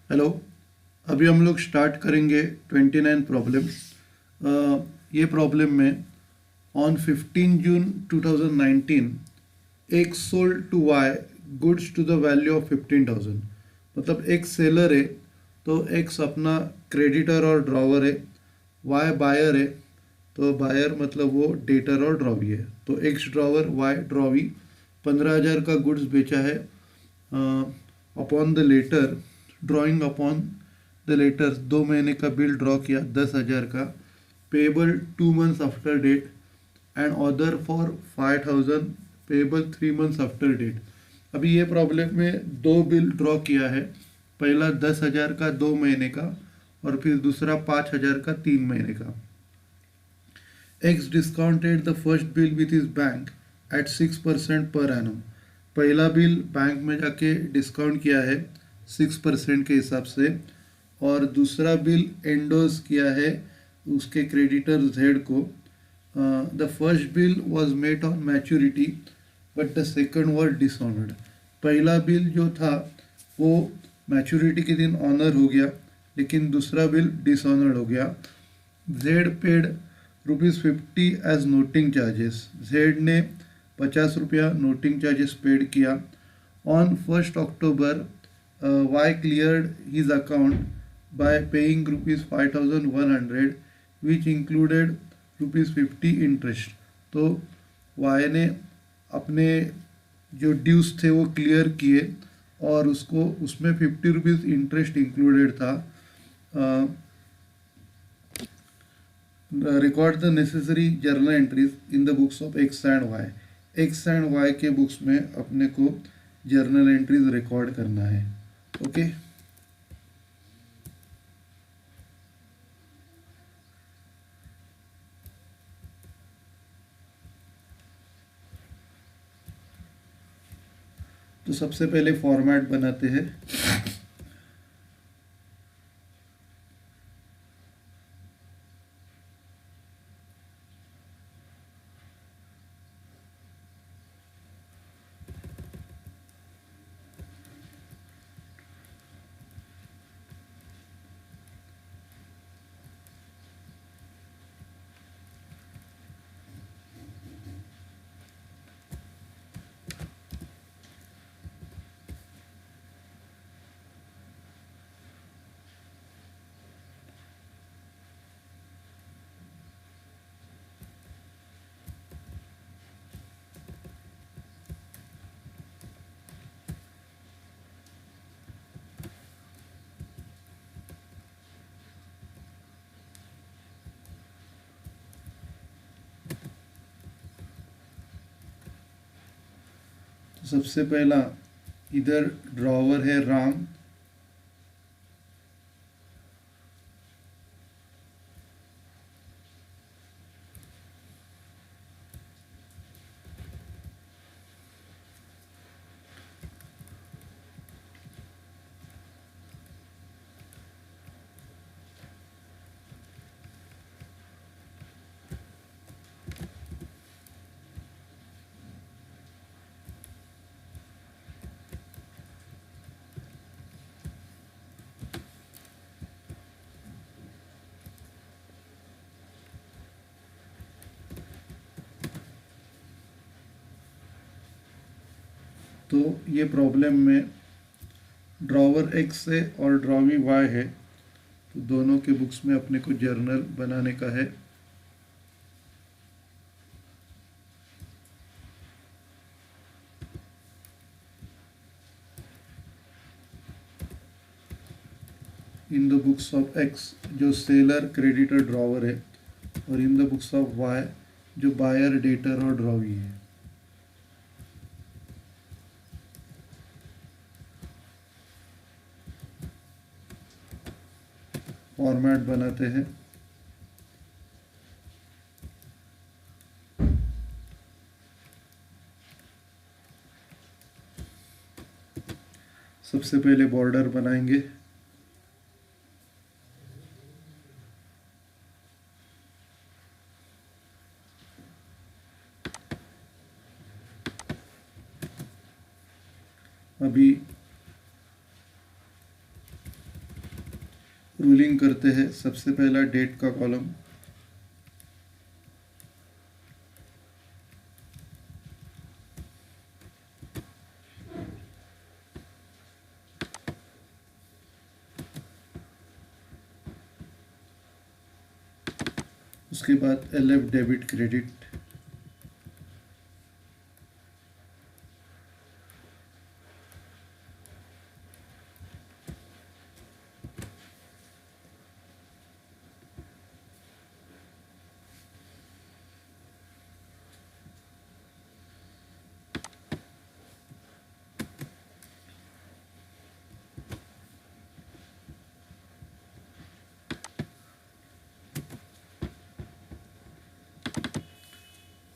Hello. अभी हम लोग स्टार्ट करेंगे 29 प्रॉब्लम। ये प्रॉब्लम में on 15 June 2019 X sold to Y goods to the value of 15,000। मतलब एक सेलर है तो एक्स अपना क्रेडिटर और ड्रॉवर है, वाई बायर है। तो बायर मतलब वो डेटर और ड्रॉवी है। तो एक्स ड्रॉवर वाई ड्रॉवी 15,000 का गुड्स बेचा है। Upon the letter, drawing upon the letter 2 महीने का बिल ड्रॉ किया 10,000 का, payable 2 months after date and other for 5,000 payable 3 months after date. अभी ये प्रॉब्लम में दो बिल ड्रॉ किया है, पहला 10,000 का 2 महीने का और फिर दूसरा 5,000 का 3 महीने का। X discounted the first bill with his bank at 6% per annum। पहला बिल बैंक में जाके डिस्काउंट किया है 6% के हिसाब से, और दूसरा बिल एंडोज किया है उसके क्रेडिटर जेड को। The first bill was made on maturity but the second was dishonoured. पहला बिल जो था वो मैच्योरिटी के दिन ऑनर हो गया, लेकिन दूसरा बिल डिसऑनर्ड हो गया। Z paid ₹50 as noting charges. Z ने 50 रुपया नोटिंग चार्जेस पेड किया। On 1 October Y cleared his account by paying ₹5,100 which included ₹50 interest. तो वाई ने अपने जो ड्यूज थे वो क्लियर किए और उसको उसमें ₹50 इंटरेस्ट इंक्लूडेड था। Record the necessary journal entries in the books of X and Y. X and Y के बुक्स में अपने को जर्नल एंट्रीज रिकॉर्ड करना है। ओके। तो सबसे पहले फॉर्मेट बनाते हैं। तो सबसे पहला इधर ड्रॉवर है राम, तो ये प्रॉब्लम में ड्रॉवर एक्स है और ड्रॉवी वाई है। तो दोनों के बुक्स में अपने को जर्नल बनाने का है। In the books of X जो सेलर क्रेडिटर ड्रॉवर है, और in the books of Y जो बायर डेटर और ड्रॉवी है। फॉर्मेट बनाते हैं। सबसे पहले बॉर्डर बनाएंगे। अभी रूलिंग करते हैं। सबसे पहला डेट का कॉलम, उसके बाद LF डेबिट क्रेडिट,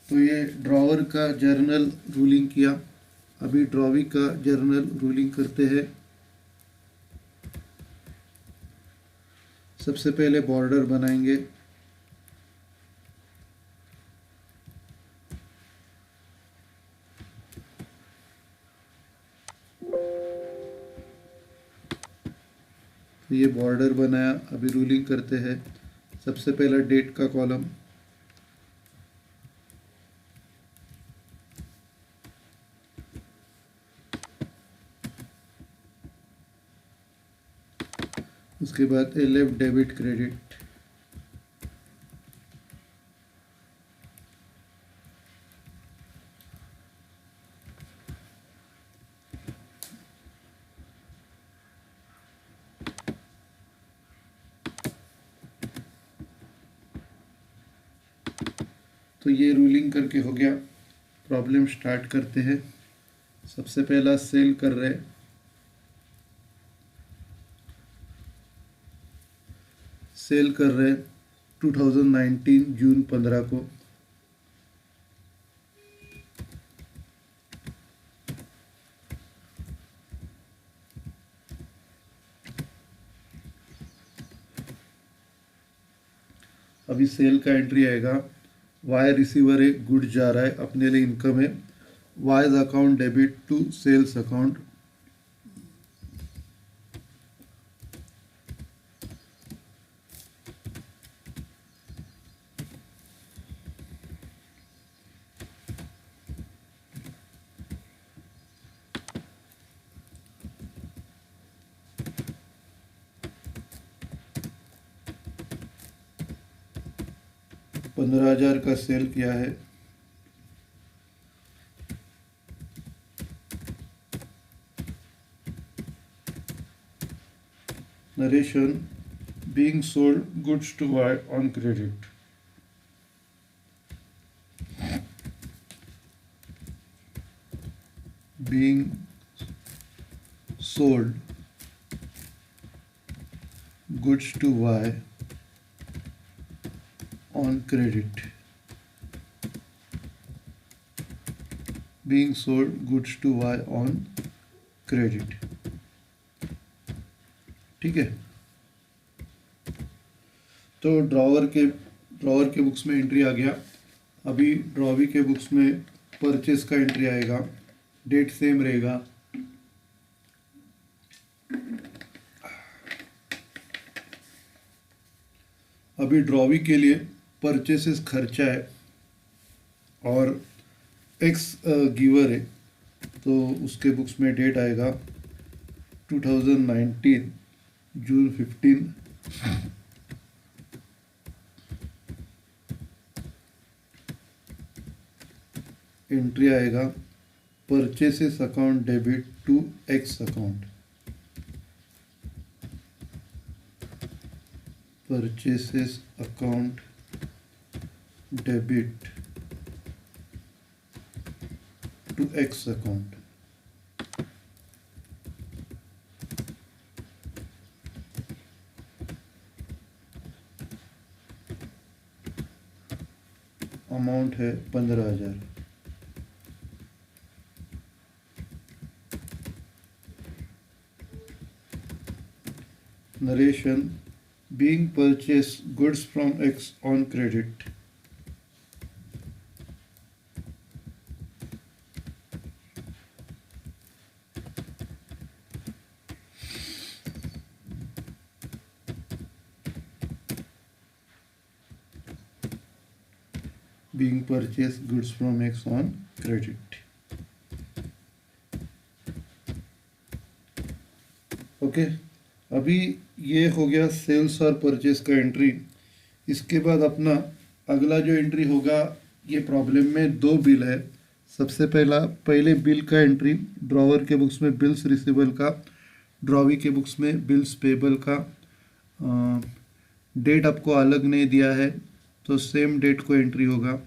तो ये ड्रॉवर का जर्नल रूलिंग किया। अभी ड्रॉवी का जर्नल रूलिंग करते हैं। सबसे पहले बॉर्डर बनाएंगे, तो ये बॉर्डर बनाया। अभी रूलिंग करते हैं। सबसे पहला डेट का कॉलम, उसके बाद LF डेबिट क्रेडिट, तो ये रूलिंग करके हो गया। प्रॉब्लम स्टार्ट करते हैं। सबसे पहला सेल कर रहे, सेल कर रहे 2019 जून 15 को। अभी सेल का एंट्री आएगा। वाई रिसीवर है, गुड जा रहा है, अपने लिए इनकम है। Y's account debit to sales account, $15,000 का सेल किया है। Narration, being sold goods to Y on credit, being sold goods to Y on credit, being sold goods to Y on credit। ठीक है। तो ड्रॉवर के books में entry आ गया। अभी ड्रॉवी के बुक्स में परचेस का एंट्री आएगा। डेट सेम रहेगा। अभी ड्रॉवी के लिए परचेसेस खर्चा है और एक्स गिवर है, तो उसके बुक्स में डेट आएगा 2019 जून 15। एंट्री आएगा purchases account debit to X account, purchases account debit to X account. Amount है 15,000। Narration, being purchased goods from X on credit, being purchased goods from X on credit. Okay, अभी ये हो गया sales और purchase का entry. इसके बाद अपना अगला जो एंट्री होगा, ये प्रॉब्लम में दो बिल है। सबसे पहले बिल का एंट्री ड्रॉवर के बुक्स में बिल्स रिसीवेबल का, ड्रॉवी के बुक्स में बिल्स पेबल का। डेट आपको अलग नहीं दिया है तो सेम डेट को एंट्री होगा।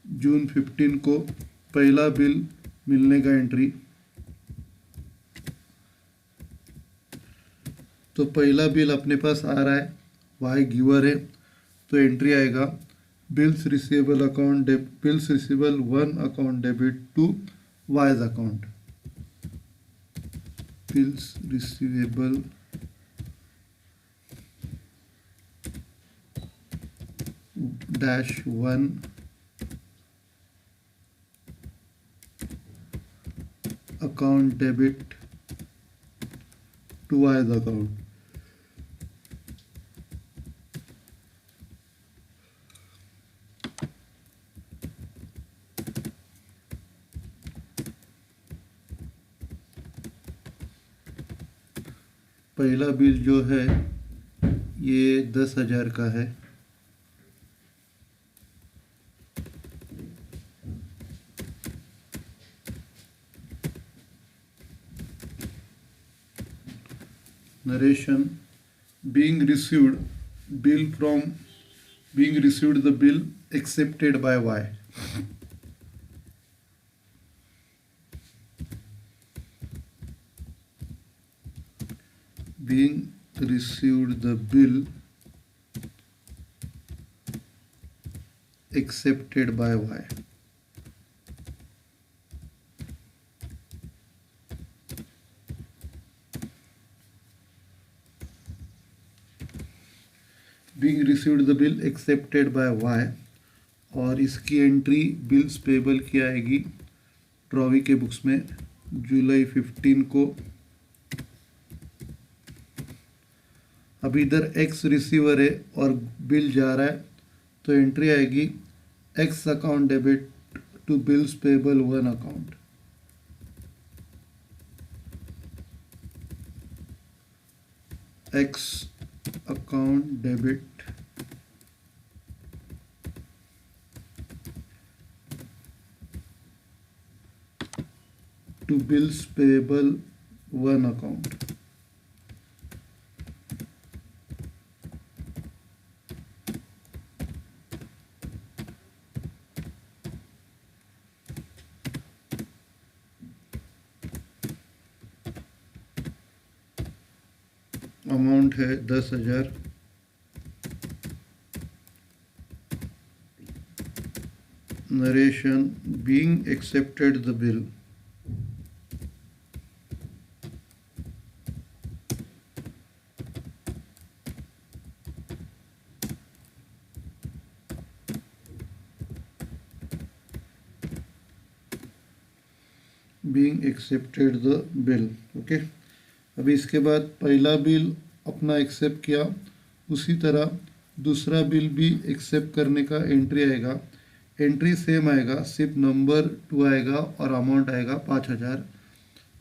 जून 15 को पहला बिल मिलने का एंट्री। तो पहला बिल अपने पास आ रहा है, वाई गिवर है, तो एंट्री आएगा bills receivable account, bills receivable 1 account debit to Y's account. Bills receivable -1 account debit to Y's account. पहला बिल जो है ये 10,000 का है। Narration being received the bill accepted by Y. Being received the bill accepted by Y. Being received the bill accepted by Y, और इसकी entry bills payable की आएगी ड्रॉवी के बुक्स में जुलाई 15 को। अब इधर एक्स रिसीवर है और बिल जा रहा है, तो एंट्री आएगी X account debit to bills payable 1 account. X account debit to bills payable 1 account। Amount है 10,000। Narration being accepted the bill। Being accepted the bill. Okay, अभी इसके बाद पहला बिल अपना एक्सेप्ट किया, उसी तरह दूसरा बिल भी एक्सेप्ट करने का एंट्री आएगा। एंट्री सेम आएगा, सिर्फ नंबर 2 आएगा और अमाउंट आएगा 5,000,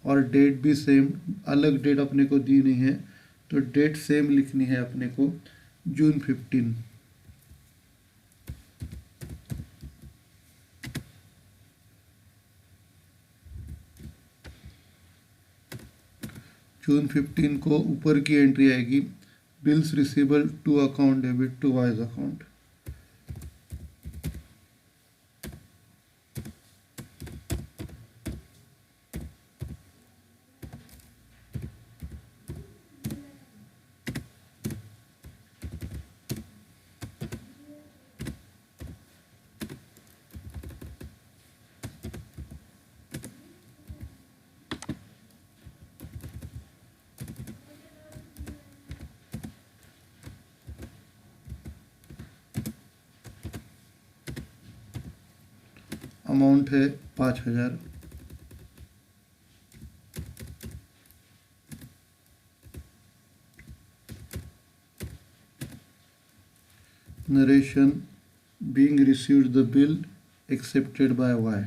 और डेट भी सेम। अलग डेट अपने को दी नहीं है तो डेट सेम लिखनी है अपने को, जून 15। जून 15 को ऊपर की एंट्री आएगी bills receivable two account debit to Y's account. Amount है 5,000। Narration being received the bill accepted by Y.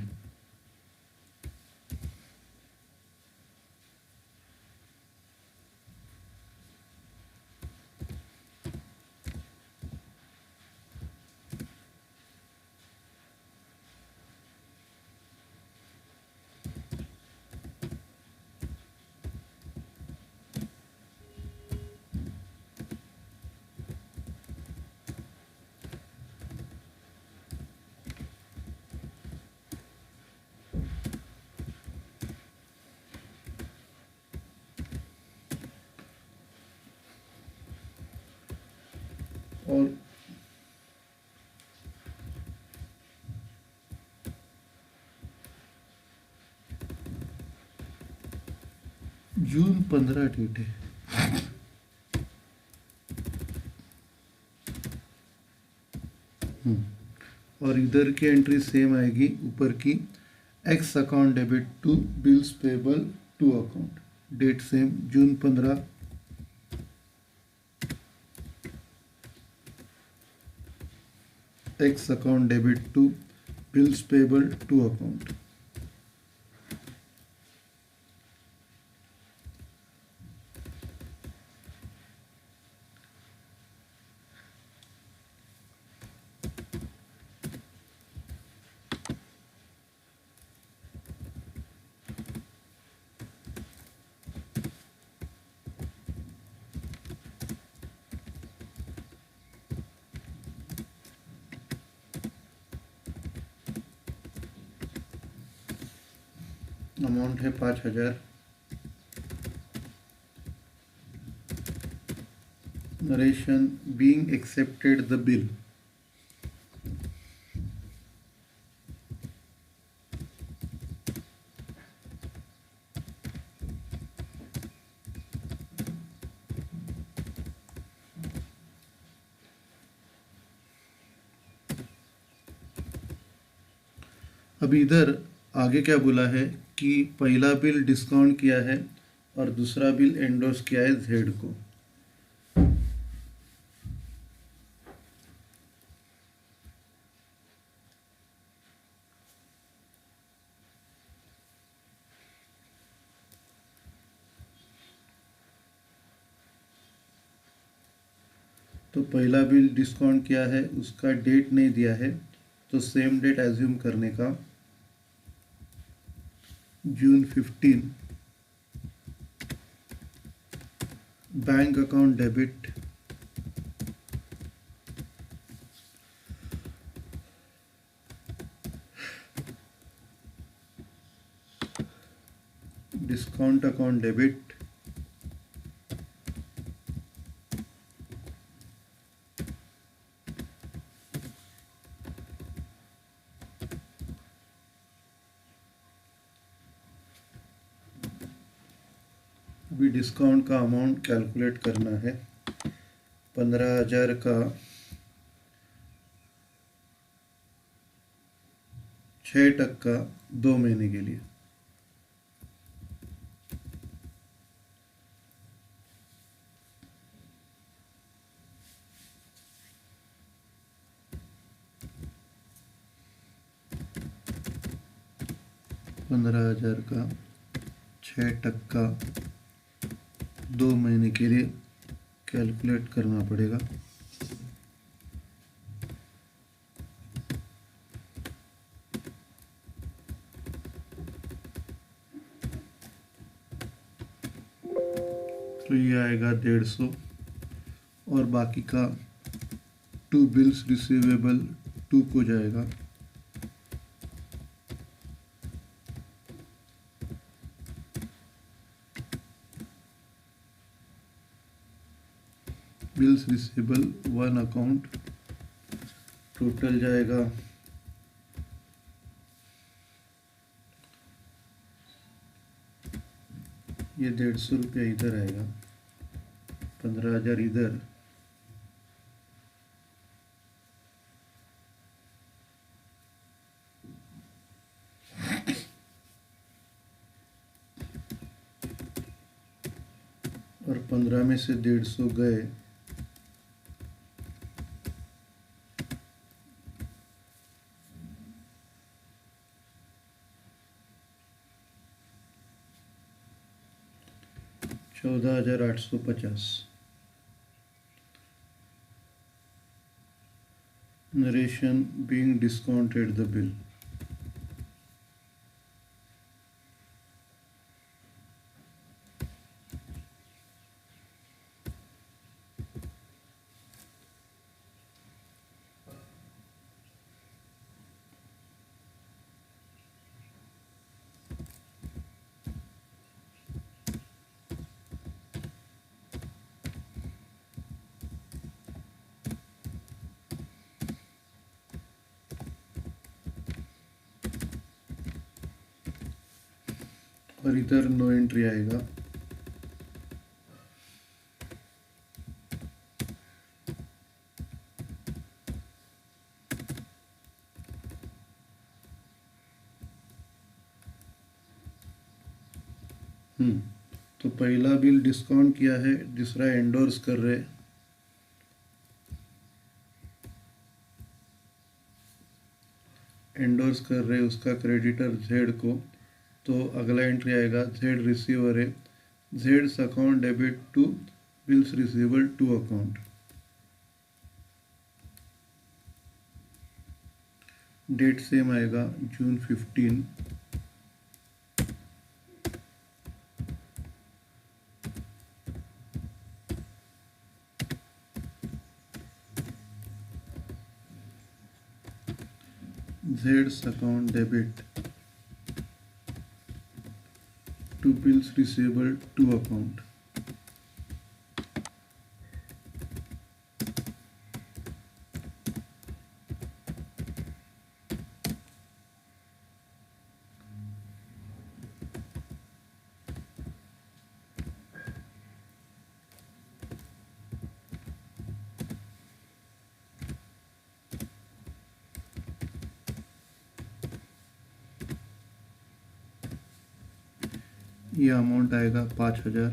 और जून 15 डेट है। और इधर की एंट्री सेम आएगी ऊपर की, X account debit to bills payable to account, date same June 15, X account debit to bills payable to account. Amount है 5,000। Narration being accepted the bill. अभी इधर आगे क्या बोला है कि पहला बिल डिस्काउंट किया है और दूसरा बिल एंडोर्स किया है जेड को। तो पहला बिल डिस्काउंट किया है, उसका डेट नहीं दिया है, तो सेम डेट एज्यूम करने का, जून 15, bank account debit discount account debit अभी डिस्काउंट का अमाउंट कैलकुलेट करना है। 15,000 का 6% 2 महीने के लिए। पंद्रह हजार का 6% 2 महीने के लिए कैलकुलेट करना पड़ेगा। तो ये आएगा 150 और बाकी का 2 बिल्स रिसीवेबल 2 को जाएगा। बिल्स रिसीवेबल 1 अकाउंट टोटल जाएगा ये 150 रुपया इधर आएगा, 15,000 इधर, और 15 में से 150 गए 14,850. Narration being discounted the bill. और इधर नो एंट्री आएगा. तो पहला बिल डिस्काउंट किया है, दूसरा एंडोर्स कर रहे. एंडोर्स कर रहे उसका क्रेडिटर जेड को. तो अगला एंट्री आएगा जेड रिसीवर है. जेड्स account debit to bills receivable two account. Date same आएगा June 15. Z's account debit to bills receivable to account. ये अमाउंट आएगा 5,000.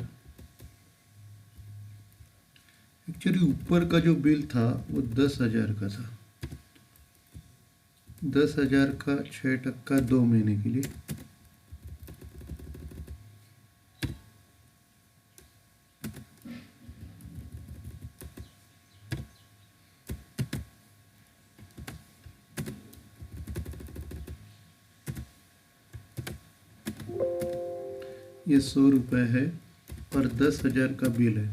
एक्चुअली ऊपर का जो बिल था वो 10,000 का था. 10,000 का 6% 2 महीने के लिए. ये 100 रुपये है और 10,000 का बिल है.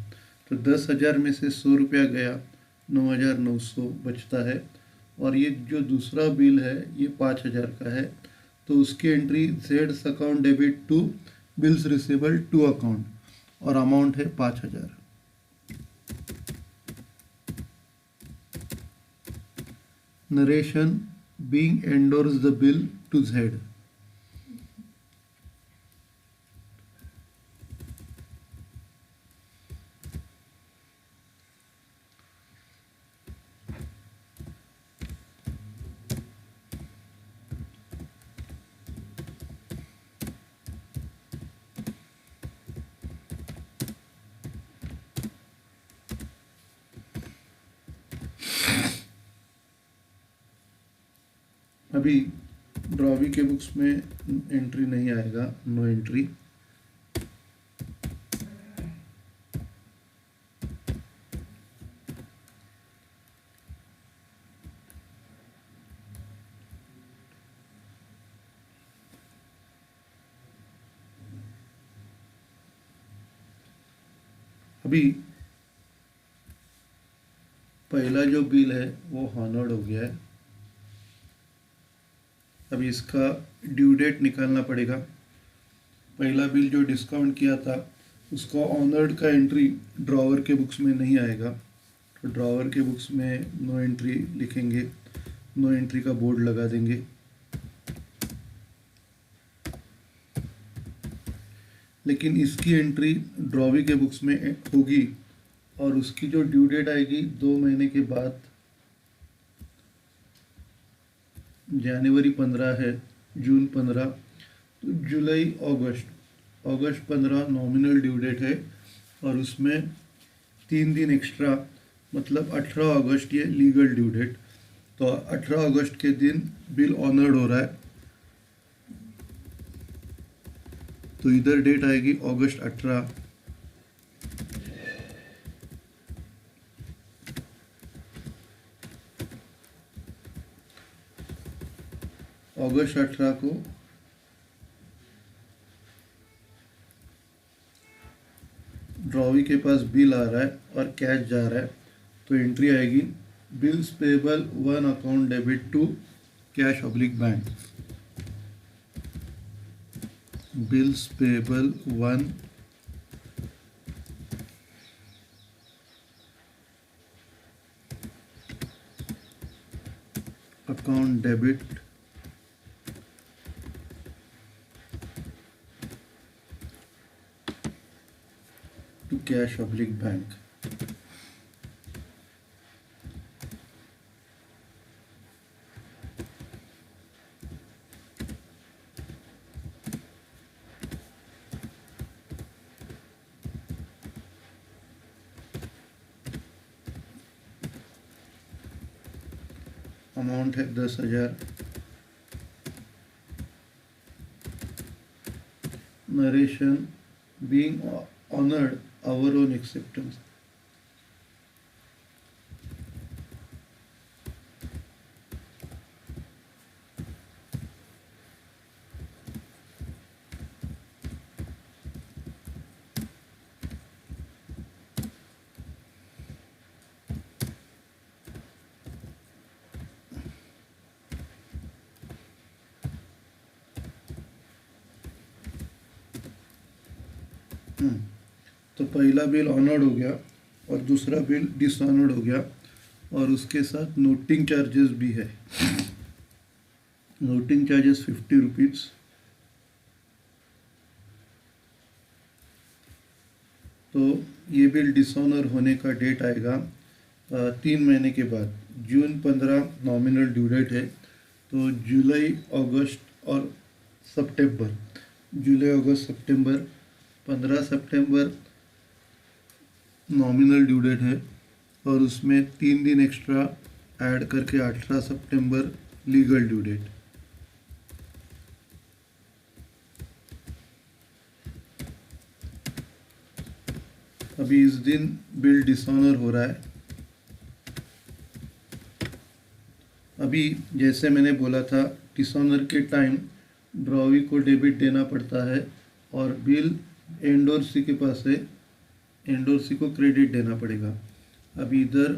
तो 10,000 में से 100 रुपया गया, 9,900 बचता है. और ये जो दूसरा बिल है ये 5,000 का है. तो उसकी एंट्री जेड्स account debit to bills receivable two account और अमाउंट है 5,000. Narration being endorse the bill to Z. अभी ड्रॉवी के बुक्स में एंट्री नहीं आएगा, नो एंट्री. अभी पहला जो बिल है वो हॉनर्ड हो गया है. अभी इसका ड्यू डेट निकालना पड़ेगा. पहला बिल जो डिस्काउंट किया था उसका ऑनर्ड का एंट्री ड्रॉवर के बुक्स में नहीं आएगा. तो ड्रॉवर के बुक्स में नो एंट्री लिखेंगे, नो एंट्री का बोर्ड लगा देंगे. लेकिन इसकी एंट्री ड्रॉवी के बुक्स में होगी और उसकी जो ड्यू डेट आएगी 2 महीने के बाद. जनवरी 15 है, जून 15, तो जुलाई अगस्त 15 नॉमिनल ड्यू डेट है. और उसमें 3 दिन एक्स्ट्रा, मतलब 18 अगस्त ये लीगल ड्यू डेट. तो 18 अगस्त के दिन बिल ऑनर्ड हो रहा है. तो इधर डेट आएगी अगस्त 18 अगस्त 18 को ड्रॉवी के पास बिल आ रहा है और कैश जा रहा है, तो एंट्री आएगी bills payable 1 account debit to cash oblique bank. Bills payable 1 account debit to cash oblique bank. Amount है 10,000। Narration being honoured our own acceptance. तो पहला बिल ऑनर्ड हो गया और दूसरा बिल डिसऑनर्ड हो गया, और उसके साथ नोटिंग चार्जेस भी है। Noting charges 50 rupees. तो ये बिल डिसऑनर होने का डेट आएगा 3 महीने के बाद। जून 15 नॉमिनल ड्यू डेट है, तो जुलाई अगस्त और सितंबर, जुलाई अगस्त सितंबर, 15 सितंबर नॉमिनल ड्यू डेट है, और उसमें 3 दिन एक्स्ट्रा ऐड करके 18 सितंबर लीगल ड्यू डेट। अभी इस दिन बिल डिसऑनर हो रहा है। अभी जैसे मैंने बोला था, डिसऑनर के टाइम ड्रॉवी को डेबिट देना पड़ता है और बिल एंडोर्सी के पास है, एंडोर्सी को क्रेडिट देना पड़ेगा। अभी इधर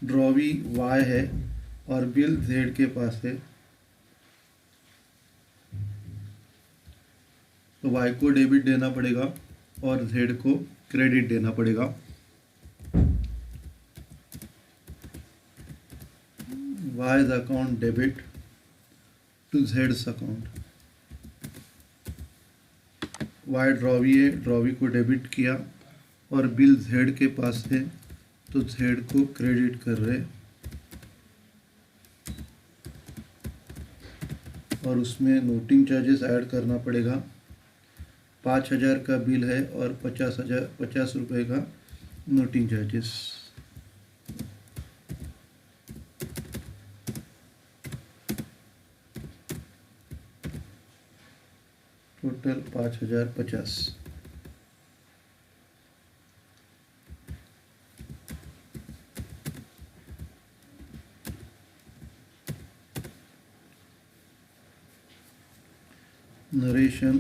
ड्रॉवी वाई है और बिल जेड के पास है, तो वाई को डेबिट देना पड़ेगा और जेड को क्रेडिट देना पड़ेगा। वाईज अकाउंट डेबिट टू जेड्स अकाउंट। वाई ड्रॉवी है, ड्रॉवी को डेबिट किया और बिल जेड के पास है, तो जेड को क्रेडिट कर रहे, और उसमें नोटिंग चार्जेस ऐड करना पड़ेगा। 5,000 का बिल है और 50 रुपये का noting charges. Total 5,050। Narration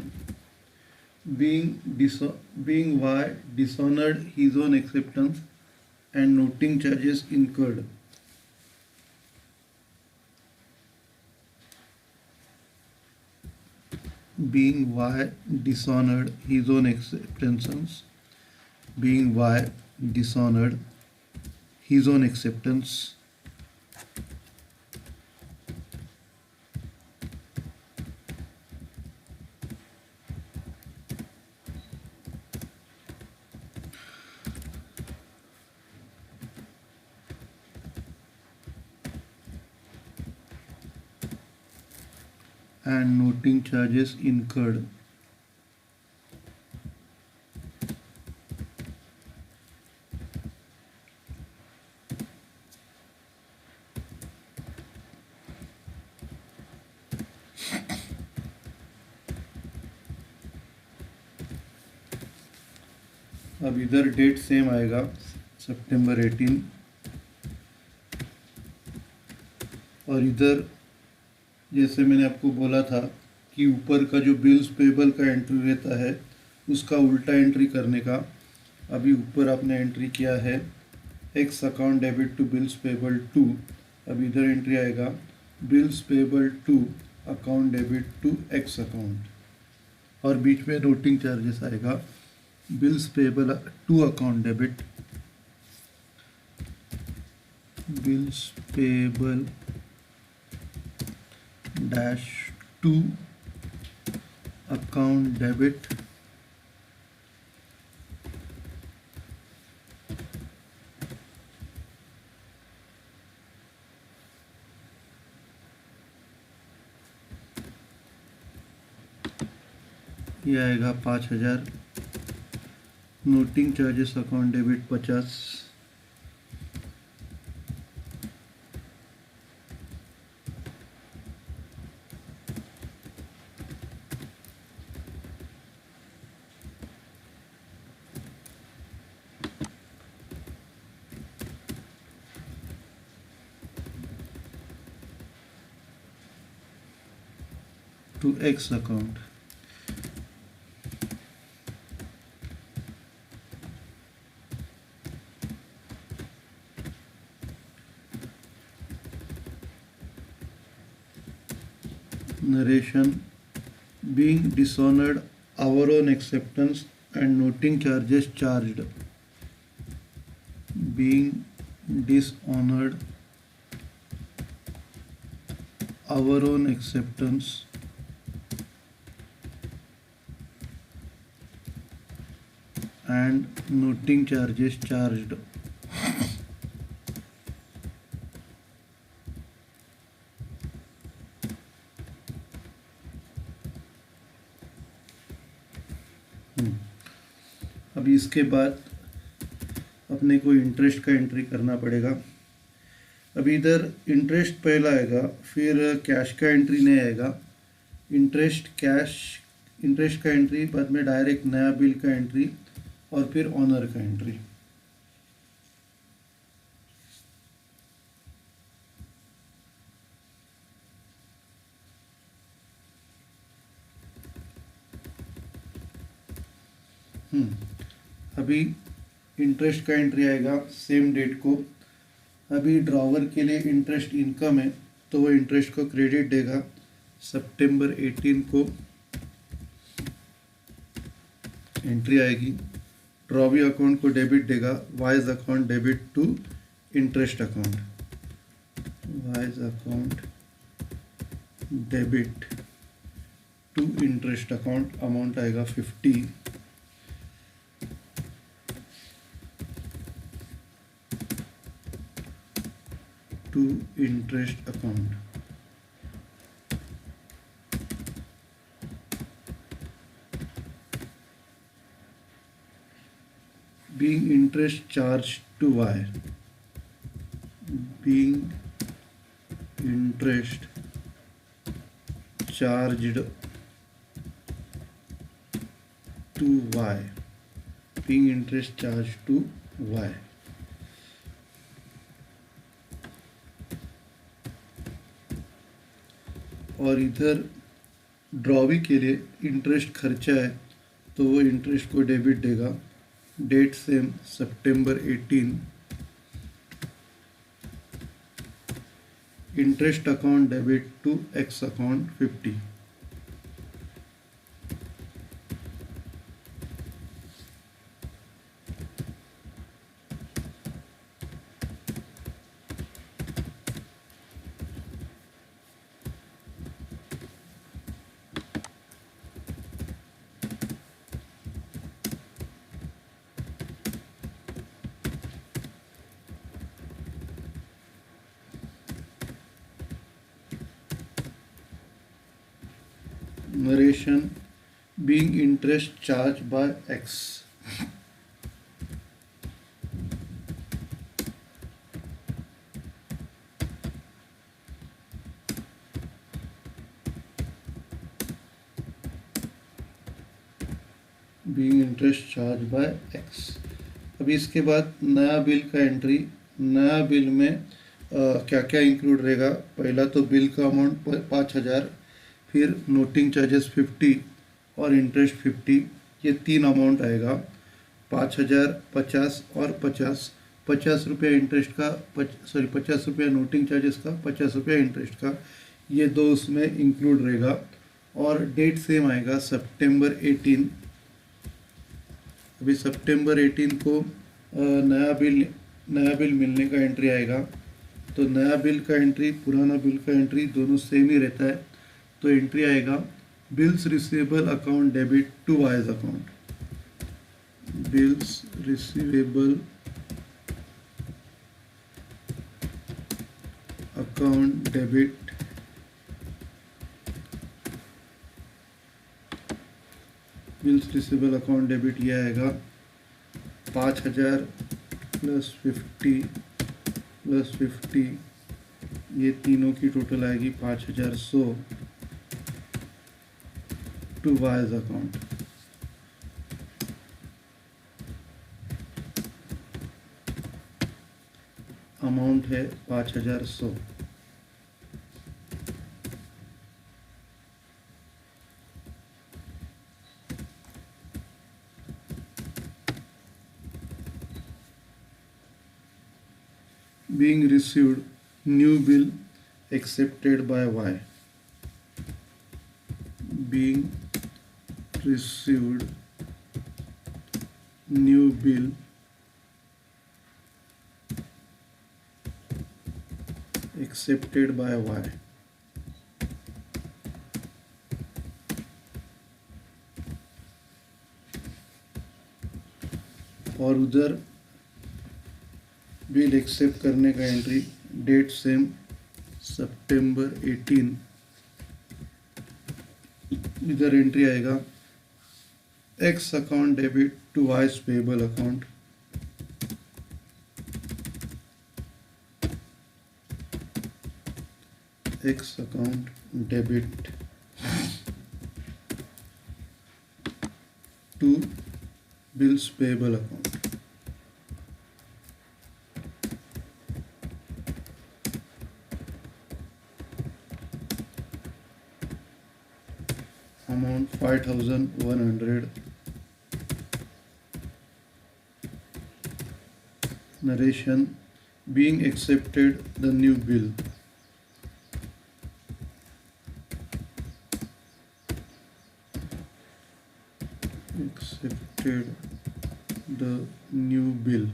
being Y dishonored his own acceptance and noting charges incurred. Being Y dishonored his own acceptance. Being Y dishonored his own acceptance. And noting charges incurred. अब इधर date same आएगा, सितंबर 18। और इधर जैसे मैंने आपको बोला था कि ऊपर का जो बिल्स पेबल का एंट्री रहता है उसका उल्टा एंट्री करने का, अभी ऊपर आपने एंट्री किया है X account debit to bills payable two, अब इधर एंट्री आएगा bills payable to account debit to X account, और बीच में नोटिंग चार्जेस आएगा bills payable to account debit, bills payable dash two account debit ये आएगा 5,000, noting charges account debit 50, to X account, narration being dishonored our own acceptance and noting charges charged, being dishonored our own acceptance and noting charges charged, अभी इसके बाद अपने को interest का entry करना पड़ेगा। अभी इधर इंटरेस्ट पहला आएगा, फिर कैश का एंट्री नहीं आएगा, इंटरेस्ट कैश, इंटरेस्ट का एंट्री बाद में डायरेक्ट नया बिल का एंट्री और फिर ऑनर का एंट्री। अभी इंटरेस्ट का एंट्री आएगा सेम डेट को। अभी ड्रॉवर के लिए इंटरेस्ट इनकम है तो वो इंटरेस्ट को क्रेडिट देगा सितंबर 18 को एंट्री आएगी। ड्रॉवी अकाउंट को डेबिट देगा, Y's account debit to interest account, Y's account debit to interest account, amount आएगा 50। To interest account, being interest charged to Y, being interest charged to Y, being interest charged to Y। और इधर drawee के लिए interest खर्चा है तो वो interest को डेबिट देगा, date same September 18, interest account debit to X account 50। Narration being interest charged by X, being interest charged by X। अभी इसके बाद नया बिल का एंट्री, नया बिल में क्या क्या इंक्लूड रहेगा? पहला तो बिल का अमाउंट 5,000, फिर नोटिंग चार्जेस 50 और इंटरेस्ट 50, ये तीन अमाउंट आएगा। 5,000, 50 और 50। 50 रुपया इंटरेस्ट का, 50 रुपया नोटिंग चार्जेस का, 50 रुपया इंटरेस्ट का, ये दो उसमें इंक्लूड रहेगा। और डेट सेम आएगा सितंबर 18। अभी सितंबर 18 को नया बिल मिलने का एंट्री आएगा। तो नया बिल का एंट्री, पुराना बिल का एंट्री दोनों सेम ही रहता है। तो एंट्री आएगा bills receivable account debit to Y's account. Bills receivable account debit bills receivable account debit ये आएगा 5,000 प्लस 50 ये तीनों की टोटल आएगी 5,100 टू वाइज अकाउंट। अमाउंट है 5,100। being received new bill accepted by Y. Being received new bill accepted by Y. और उधर bill accept करने का एंट्री, डेट सेम सितंबर 18। इधर एंट्री आएगा X account debit to Y's payable account. X account debit to bills payable account. Amount 5,100. Narration: being accepted the new bill. Accepted the new bill.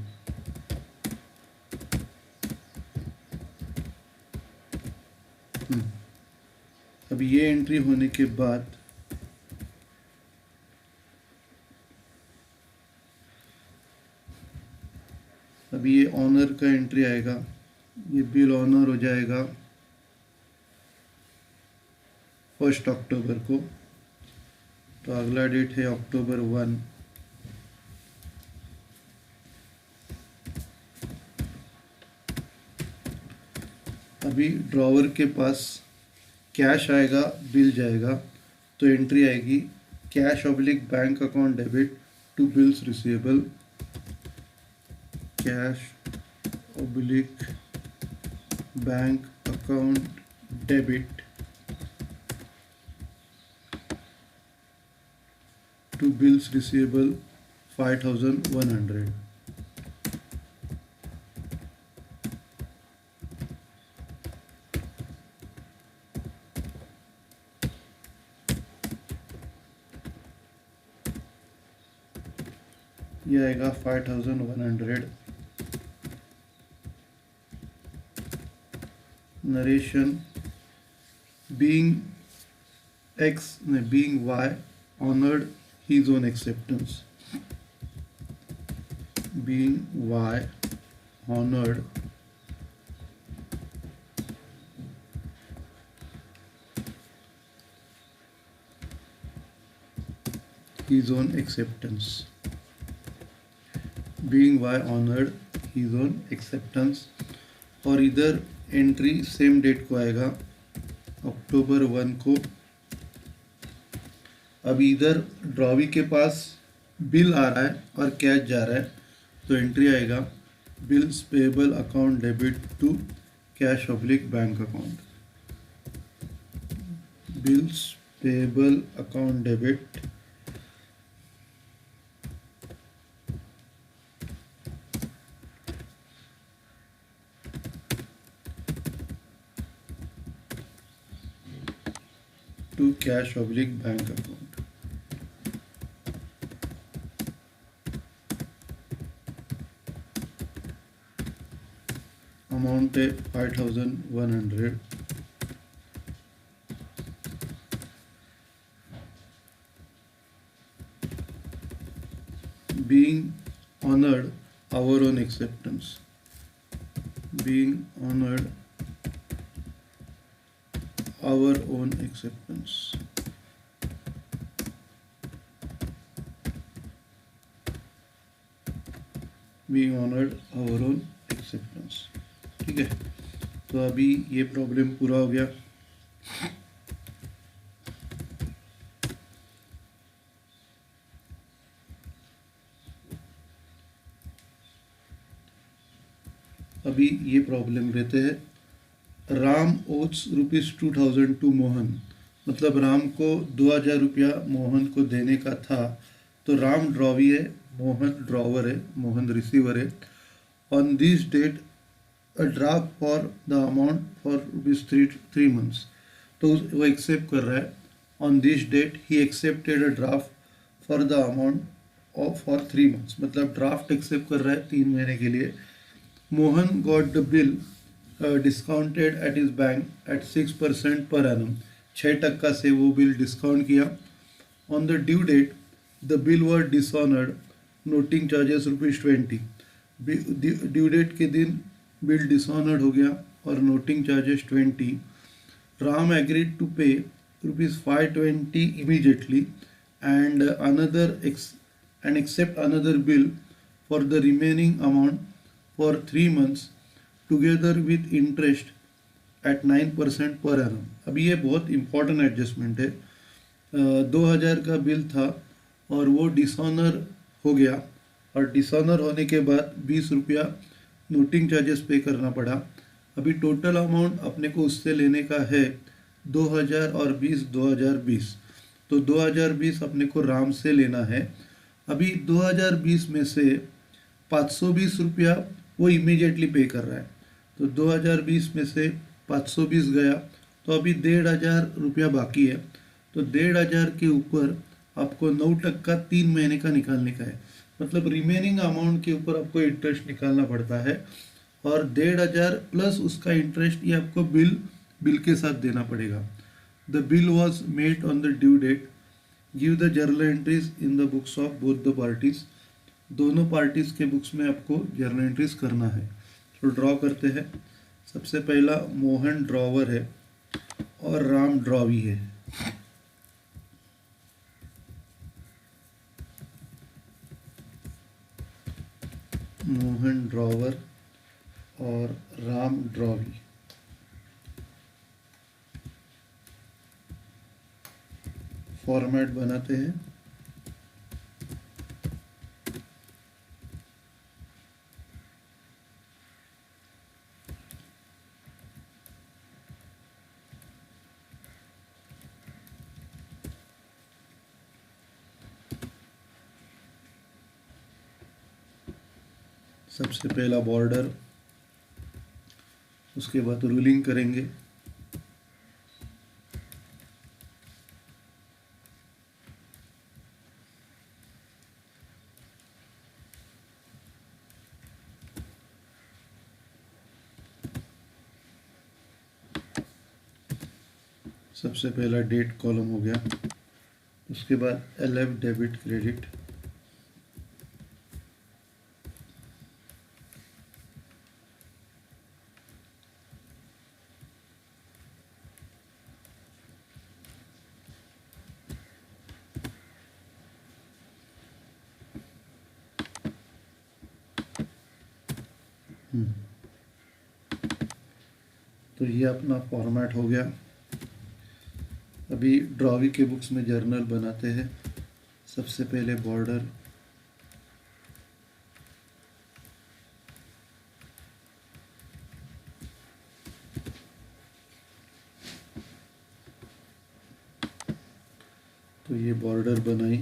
अब ये entry होने के बाद अभी ये honour का एंट्री आएगा। ये बिल ऑनर हो जाएगा 1 अक्टूबर को। तो अगला डेट है अक्टूबर 1। अभी ड्रॉवर के पास कैश आएगा, बिल जाएगा, तो एंट्री आएगी cash oblique bank account debit to bills receivable. Cash oblique bank account debit to bills receivable 5,100। ये आएगा 5,100। Narration: being Y honored his own acceptance. Being Y honored his own acceptance. Being Y honored his own acceptance। और इधर entry same date को आएगा अक्टूबर 1 को। अभी इधर drawee के पास बिल आ रहा है और कैश जा रहा है, तो एंट्री आएगा bills payable account debit to cash oblique bank account, bills payable account debit, to cash oblique bank account. Amount है 5100, being honored our own acceptance, being honored our own acceptance, being honored our own acceptance। ठीक है, तो अभी ये problem पूरा हो गया। अभी ये प्रॉब्लम रहते हैं, राम ओट्स ₹2000 टू मोहन, मतलब राम को 2000 रुपया मोहन को देने का था। तो राम ड्रॉवी है, मोहन ड्रॉवर है, मोहन रिसीवर है। On this date a draft for the amount for ₹3 months, तो वो एक्सेप्ट कर रहा है। ऑन दिस डेट ही accepted a draft for the amount of for 3 months, मतलब ड्राफ्ट एक्सेप्ट कर रहा है 3 महीने के लिए। Mohan got the bill discounted at his bank at 6% per annum, 6% से वो बिल डिस्काउंट किया। On the due date the bill were dishonoured, noting charges ₹20। Due date के दिन बिल डिसऑनर्ड हो गया और noting charges 20। Ram agreed to pay ₹520 immediately and accept another bill for the remaining amount for 3 months together with interest at 9% per annum। अभी ये बहुत important adjustment है। 2000 का बिल था और वो डिसऑनर हो गया, और डिसऑनर होने के बाद 20 रुपया नोटिंग चार्जेस पे करना पड़ा। अभी टोटल अमाउंट अपने को उससे लेने का है 2000 और 2020, तो 2020 अपने को राम से लेना है। अभी 2020 में से 520 रुपया वो इमीडिएटली पे कर रहा है, तो 2020 में से 520 गया, तो अभी 1500 रुपया बाकी है। तो 1500 के ऊपर आपको 9% 3 महीने का निकालने का है, मतलब रिमेनिंग अमाउंट के ऊपर आपको इंटरेस्ट निकालना पड़ता है, और 1500 प्लस उसका इंटरेस्ट ये आपको बिल के साथ देना पड़ेगा। The bill was made on the due date, give the journal entries in the books of both the parties, दोनों पार्टीज के बुक्स में आपको जर्नल एंट्रीज करना है। तो ड्रॉ करते हैं। सबसे पहला मोहन ड्रॉवर है और राम ड्रॉवी है। मोहन ड्रॉवर और राम ड्रॉवी। फॉर्मेट बनाते हैं। सबसे पहला बॉर्डर, उसके बाद रूलिंग करेंगे। सबसे पहला डेट कॉलम हो गया, उसके बाद LF डेबिट क्रेडिट, तो ये अपना फॉर्मेट हो गया। अभी ड्रॉवी के बुक्स में जर्नल बनाते हैं। सबसे पहले बॉर्डर, ये बॉर्डर बनाई,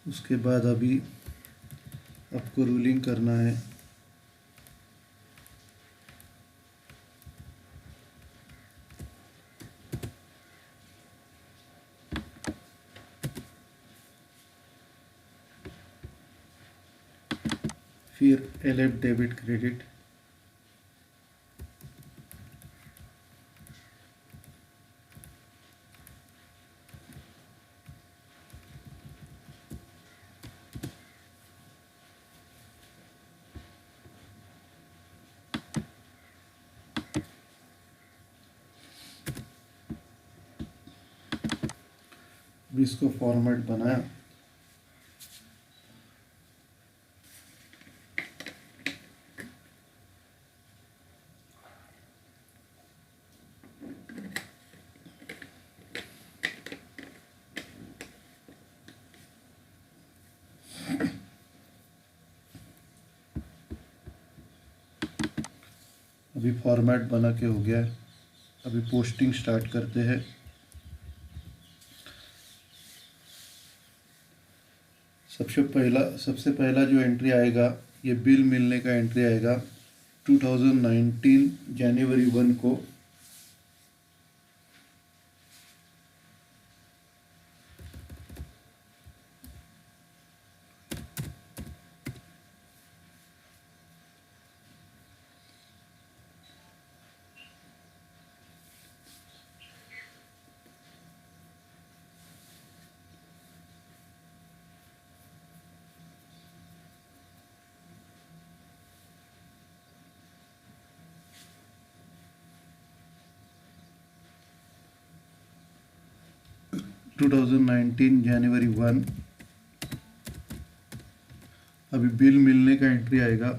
उसके बाद अभी आपको रूलिंग करना है। फिर LF डेबिट क्रेडिट, भी इसको फॉर्मेट बनाया। अभी फॉर्मेट बना के हो गया है। अभी पोस्टिंग स्टार्ट करते हैं। सबसे पहला जो एंट्री आएगा, ये बिल मिलने का एंट्री आएगा 2019 जनवरी 1 को। टू 2019 जनवरी 1 अभी बिल मिलने का एंट्री आएगा।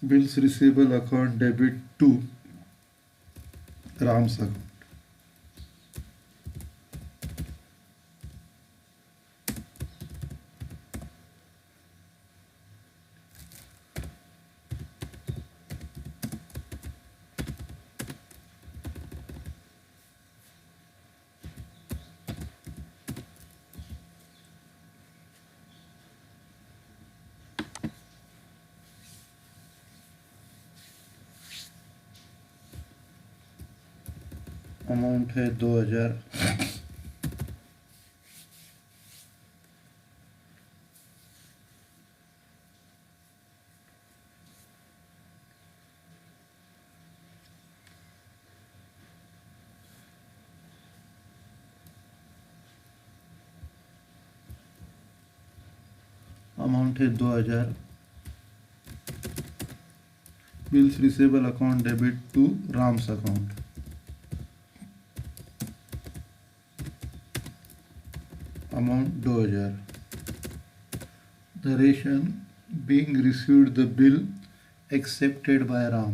Bills receivable account debit to Ram's account. Amount है 2000। अमाउंट है 2000। Bills receivable account debit to Ram's account. Amount 2000। The ration being received the bill accepted by Ram.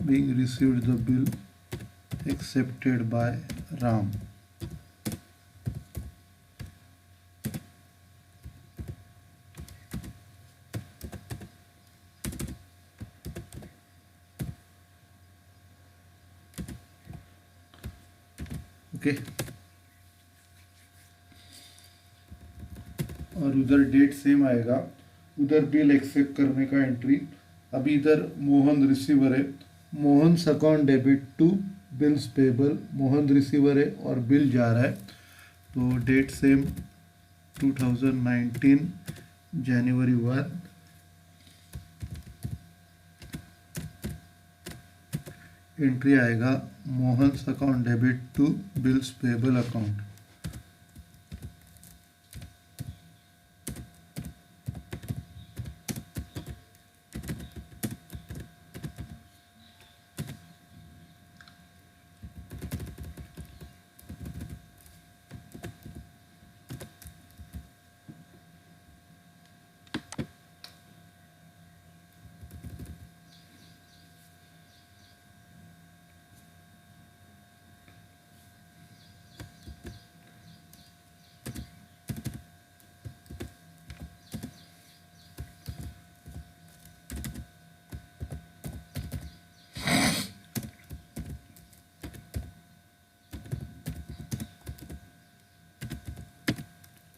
Being received the bill accepted by Ram. Okay. और उधर date same आएगा, उधर bill accept करने का entry. अभी इधर मोहन रिसीवर है, Mohan's account debit to bills payable. Mohan receiver है और बिल जा रहा है, तो डेट सेम 2019 जनवरी 1। एंट्री आएगा Mohan's account debit to bills payable account.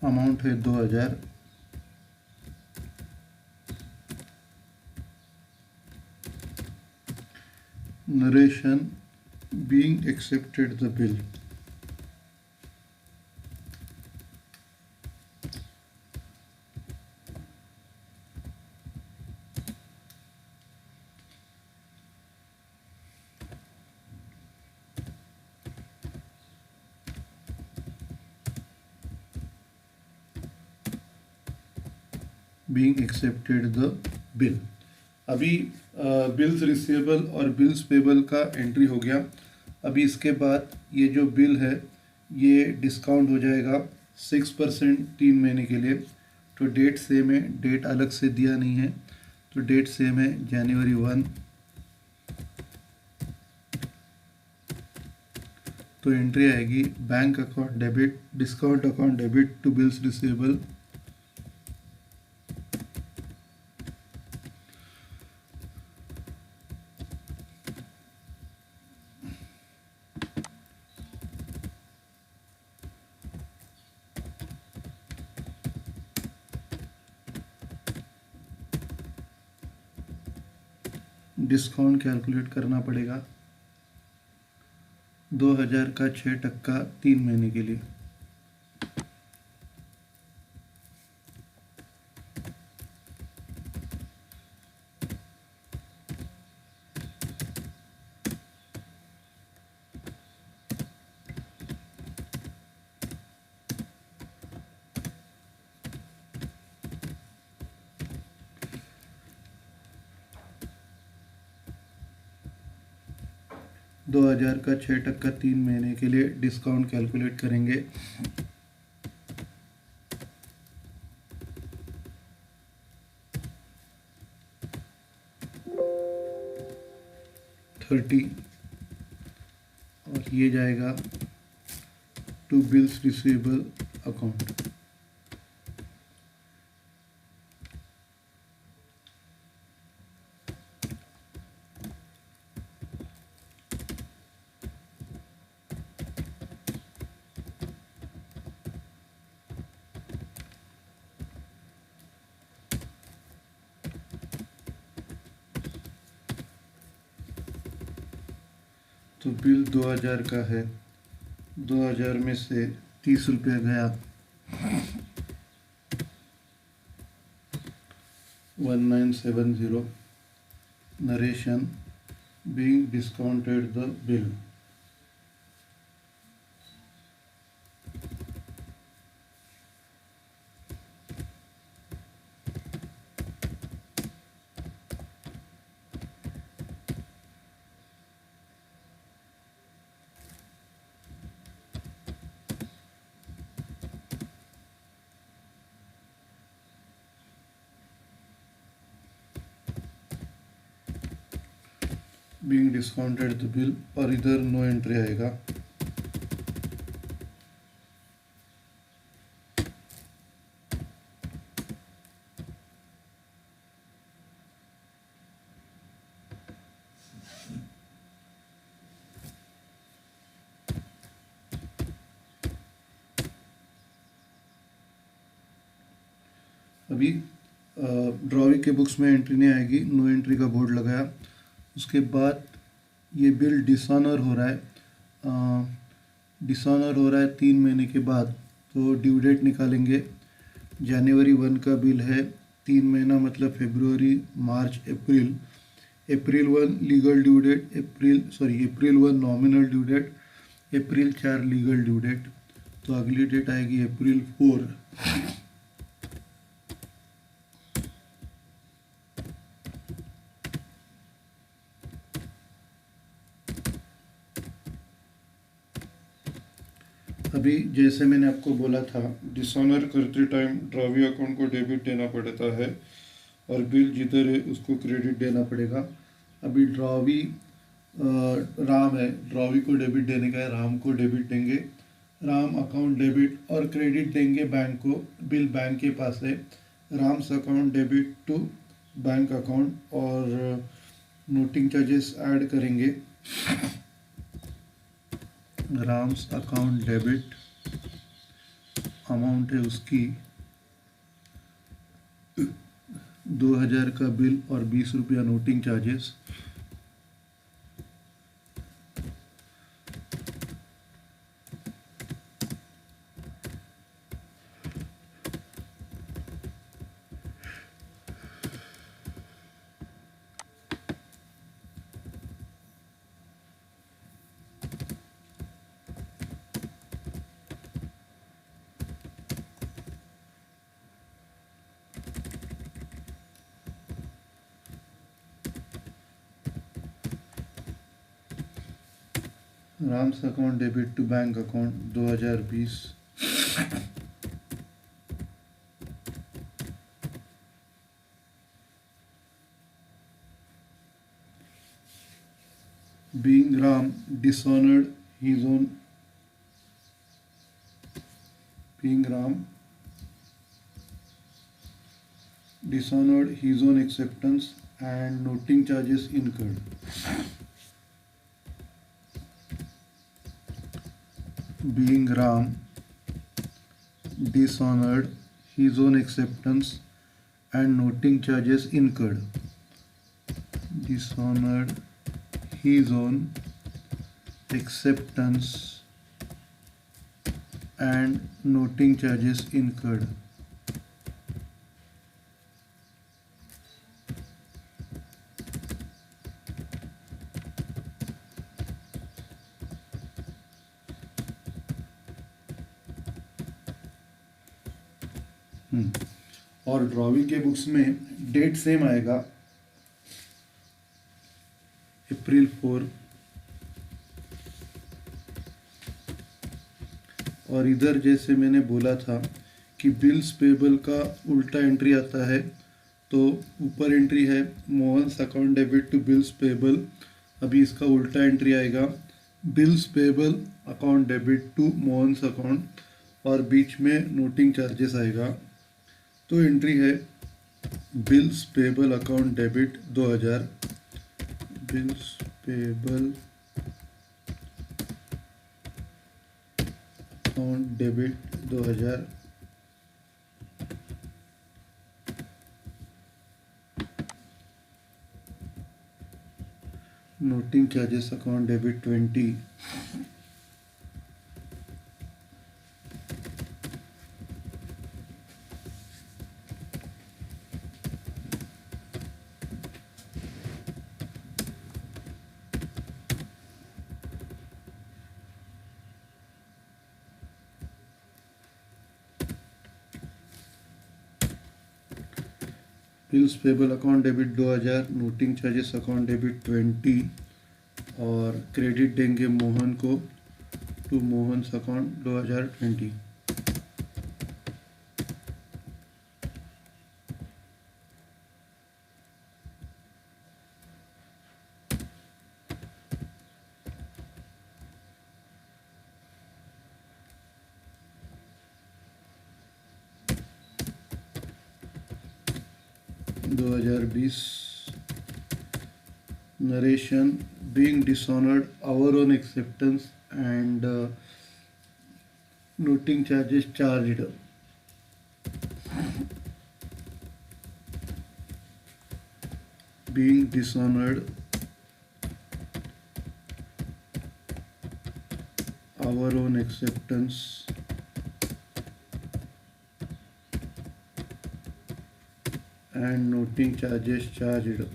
Amount है 2000। Narration being accepted the bill. Being accepted the bill. अभी बिल्स रिसीवेबल और बिल्स पेबल का एंट्री हो गया। अभी इसके बाद ये जो बिल है ये डिस्काउंट हो जाएगा 6% 3 महीने के लिए। तो डेट सेम है, डेट अलग से दिया नहीं है, तो डेट सेम है जनवरी 1। तो एंट्री आएगी bank account debit, discount account debit to bills receivable. Discount calculate करना पड़ेगा 2000 का 6% 3 महीने के लिए। दो हजार का 6% 3 महीने के लिए डिस्काउंट कैलकुलेट करेंगे। $30 और ये जाएगा टू बिल्स रिसीवेबल अकाउंट। तो बिल 2000 का है, 2000 में से 30 रुपये गया, 1970। Narration being discounted the bill. Being discounted the bill और इधर नो एंट्री आएगा। अभी ड्रॉवी के बुक्स में एंट्री नहीं आएगी, नो एंट्री का बोर्ड लगाया। उसके बाद ये बिल डिसऑनर हो रहा है, डिसऑनर हो रहा है 3 महीने के बाद। तो ड्यू डेट निकालेंगे। जनवरी 1 का बिल है, 3 महीना मतलब फरवरी मार्च अप्रैल। अप्रैल 1 लीगल ड्यू डेट, अप्रैल 1 नॉमिनल ड्यू डेट, अप्रैल 4 लीगल ड्यू डेट। तो अगली डेट आएगी अप्रैल 4। अभी जैसे मैंने आपको बोला था, डिसऑनर करते टाइम ड्रॉवी अकाउंट को डेबिट देना पड़ता है और बिल जिधर है उसको क्रेडिट देना पड़ेगा। अभी ड्रॉवी राम है, ड्रॉवी को डेबिट देने का है, राम को डेबिट देंगे। राम अकाउंट डेबिट और क्रेडिट देंगे बैंक को, बिल बैंक के पास है। Ram's account debit to bank account और नोटिंग चार्जेस ऐड करेंगे। राम्स अकाउंट डेबिट अमाउंट है उसकी 2000 का बिल और 20 रुपया noting charges. Ram's account debit to bank account 2020। Being Ram dishonored his own being Ram dishonored his own acceptance and noting charges incurred. Being Ram dishonored his own acceptance and noting charges incurred. Dishonored his own acceptance and noting charges incurred. और drawing के books में date same आएगा, April 4। और इधर जैसे मैंने बोला था कि बिल्स पेबल का उल्टा एंट्री आता है, तो ऊपर एंट्री है Mohan's account debit to bills payable, अभी इसका उल्टा एंट्री आएगा bills payable account debit to Mohan's account, और बीच में नोटिंग चार्जेस आएगा। तो एंट्री है bills payable account debit 2000, bills payable account debit 2000, noting charges account debit 20। Bills payable account debit 2000, noting charges account debit 20, और क्रेडिट देंगे मोहन को to Mohan's account 2020। Narration being dishonored our own acceptance and noting charges charged. Being dishonored our own acceptance and noting charges charged.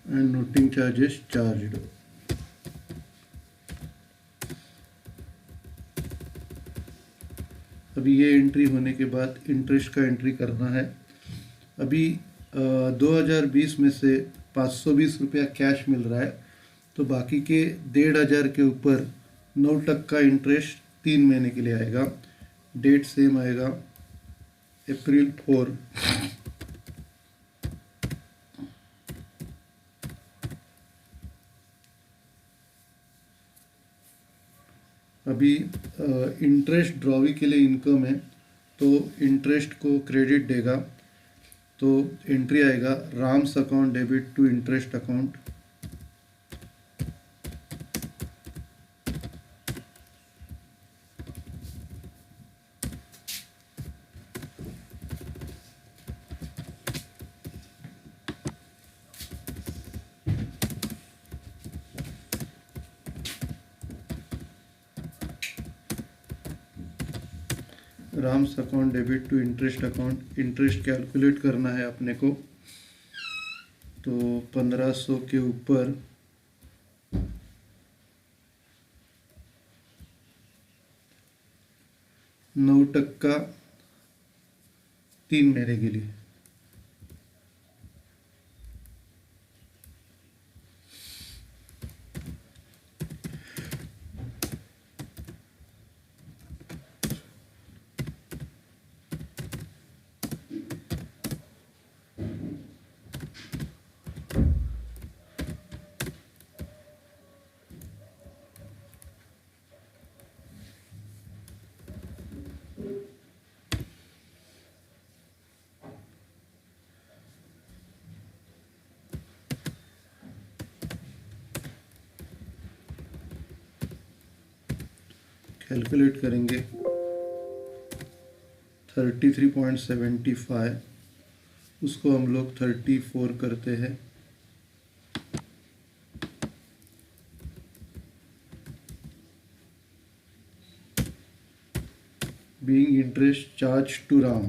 And noting charges charged. अभी ये entry होने के बाद interest का entry करना है। अभी 2020 में से 520 रुपया कैश मिल रहा है, तो बाकी के 1,500 के ऊपर 9% इंटरेस्ट 3 महीने के लिए आएगा। डेट सेम आएगा, अप्रैल 4। अभी इंटरेस्ट ड्रॉवी के लिए इनकम है, तो इंटरेस्ट को क्रेडिट देगा, तो एंट्री आएगा Ram's account debit to interest account. Ram's account debit to interest account, interest calculate करना है अपने को, तो 1500 के ऊपर 9% 3 महीने के लिए। कैलकुलेट करेंगे 33.75, उसको हम लोग 34 करते हैं। Being interest charged to RAM,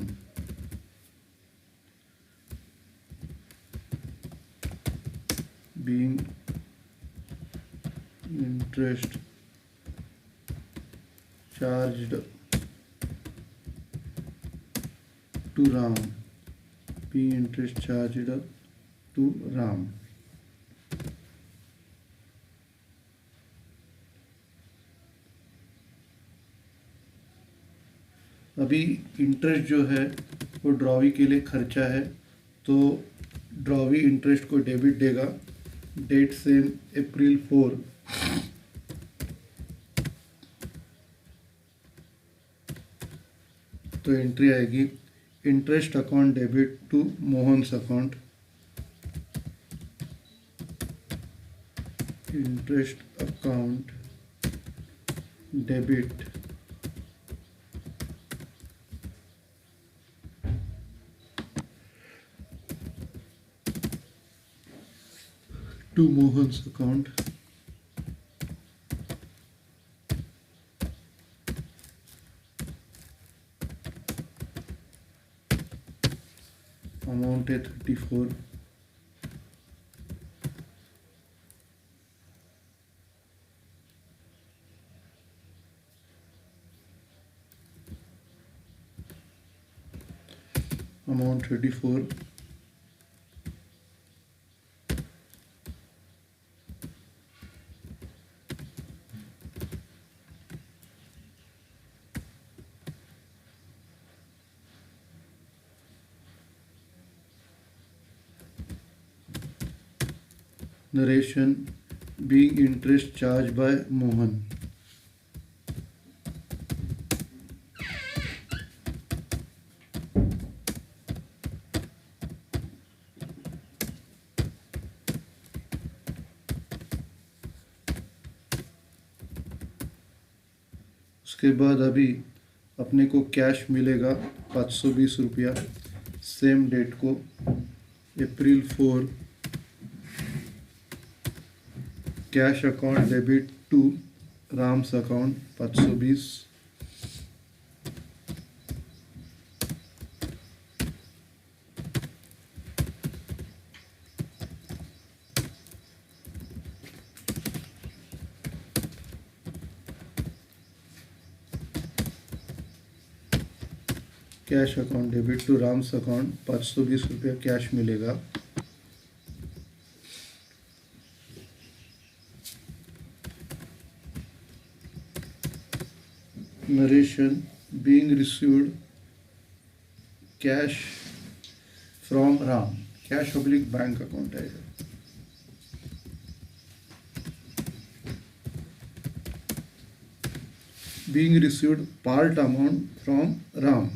being interest charged to RAM, being interest charged to RAM। अभी इंटरेस्ट जो है वो ड्रॉवी के लिए खर्चा है, तो ड्रॉवी इंटरेस्ट को डेबिट देगा, डेट सेम अप्रैल 4। तो एंट्री आएगी interest account debit to Mohan's account, interest account debit to Mohan's account. Amount है 34। Amount 34। Narration, being interest charged by Mohan. उसके बाद अभी अपने को कैश मिलेगा 520 रुपया, सेम डेट को April 4। Cash account debit to Ram's account 520। Cash account debit to Ram's account 520 रुपया कैश मिलेगा। Narration being received cash from Ram, cash oblique bank account आएगा। Being received part amount from Ram,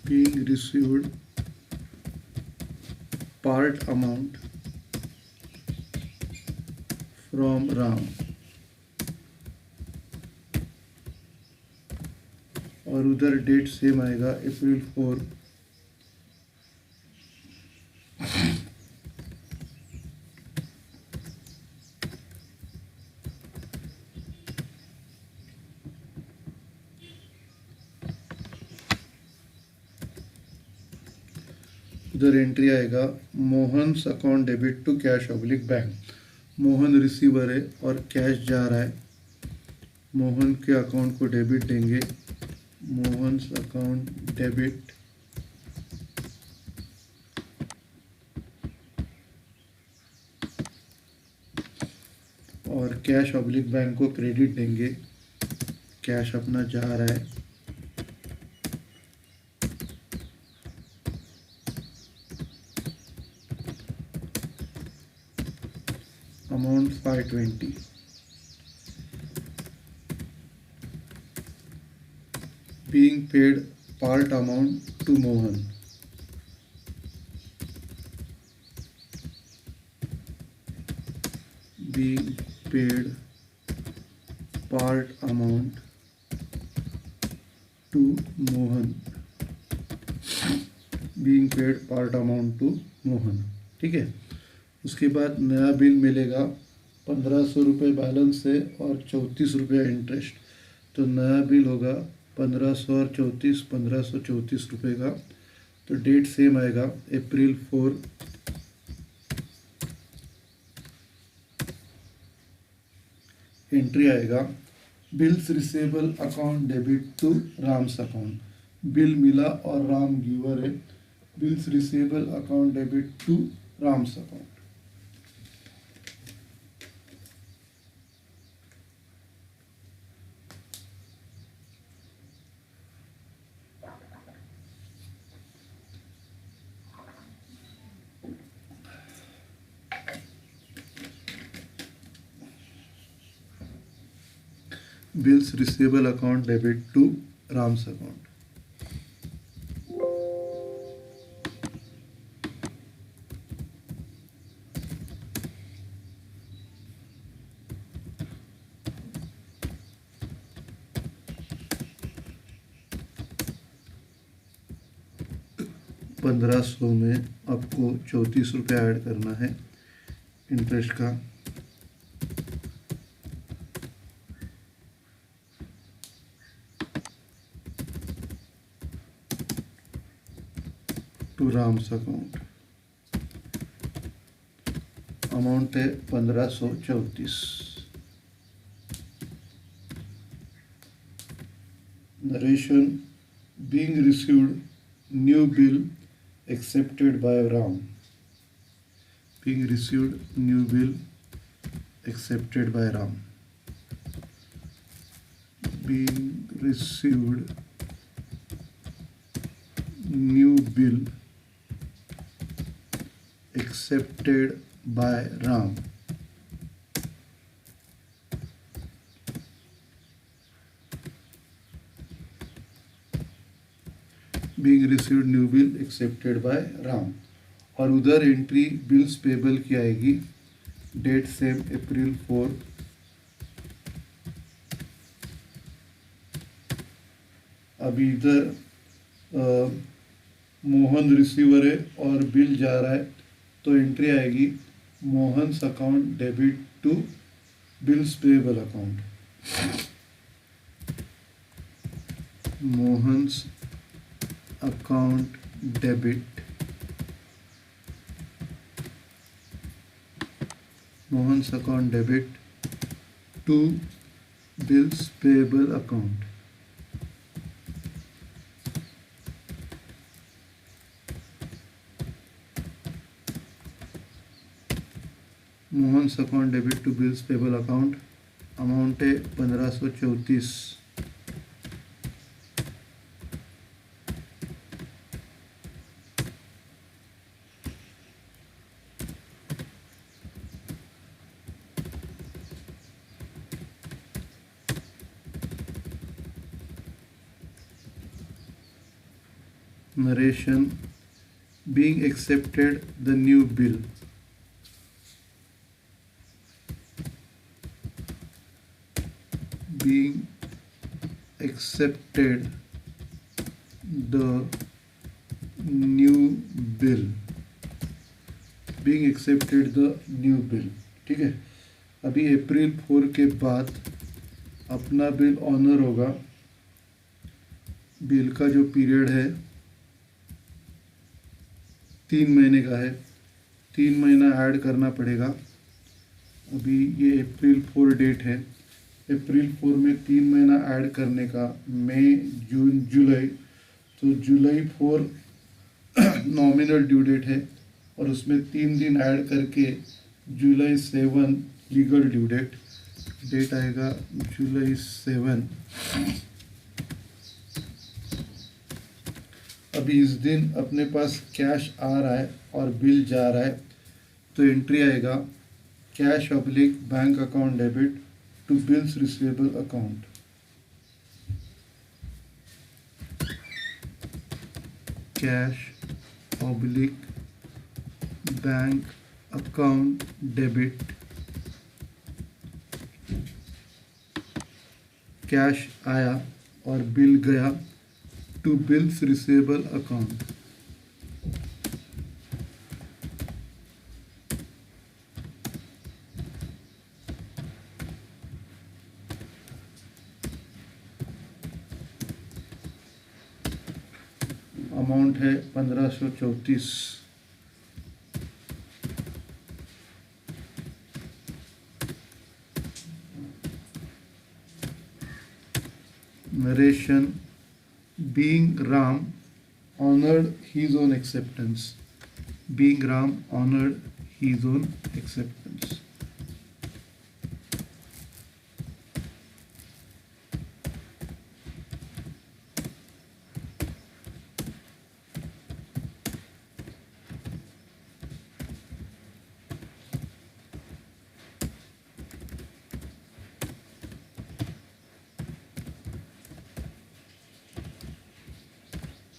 being received part amount from Ram, और उधर date same आएगा April 4। उधर entry आएगा Mohan's account debit to cash oblique bank. Mohan receiver है और cash जा रहा है, मोहन के अकाउंट को डेबिट देंगे। मोहन्स अकाउंट डेबिट और कैश ऑब्लिक बैंक को क्रेडिट देंगे। कैश अपना जा रहा है, amount 520। Being paid part amount to Mohan, being paid part amount to Mohan, being paid part amount to Mohan. ठीक है, उसके बाद नया बिल मिलेगा 1500 रुपये बैलेंस से और 34 रुपया इंटरेस्ट। तो नया बिल होगा 1500 और 34, 1534 रुपये का। तो डेट सेम आएगा अप्रैल 4। एंट्री आएगा bills receivable account debit to Ram's account, bill मिला और राम गिवर है। Bills receivable account debit to Ram's account. Bills receivable account debit to Ram's account. पंद्रह सौ में आपको 34 रुपया ऐड करना है इंटरेस्ट का। टू राम्स अकाउंट अमाउंट है 1534। Narration being received new bill accepted by Ram, being received new bill accepted by Ram, being received new bill accepted by Ram, being received new bill accepted by Ram. और उधर entry bills payable की आएगी, date same April 4। अभी इधर Mohan receiver है और bill जा रहा है, तो एंट्री आएगी Mohan's account debit to bills payable account. Mohan's account debit, Mohan's account debit to bills payable account. Mohan's account debit to bills payable account, amount है 1534। Narration: being accepted the new bill. Being accepted the new bill. Being accepted the new bill. ठीक है, अभी अप्रैल 4 के बाद अपना bill honour होगा। Bill का जो पीरियड है 3 महीने का है, 3 महीना ऐड करना पड़ेगा। अभी ये अप्रैल 4 डेट है, अप्रैल 4 में 3 महीना ऐड करने का, मई जून जुलाई, तो जुलाई 4 नॉमिनल ड्यू डेट है और उसमें 3 दिन ऐड करके जुलाई 7 लीगल ड्यू डेट। डेट आएगा जुलाई 7। अभी इस दिन अपने पास कैश आ रहा है और बिल जा रहा है, तो एंट्री आएगा cash oblique bank account debit to bills receivable account. Cash oblique bank account debit, cash आया और बिल गया, to bills receivable account. Amount है 1534। Narration: being Ram honored his own acceptance. Being Ram honored his own acceptance.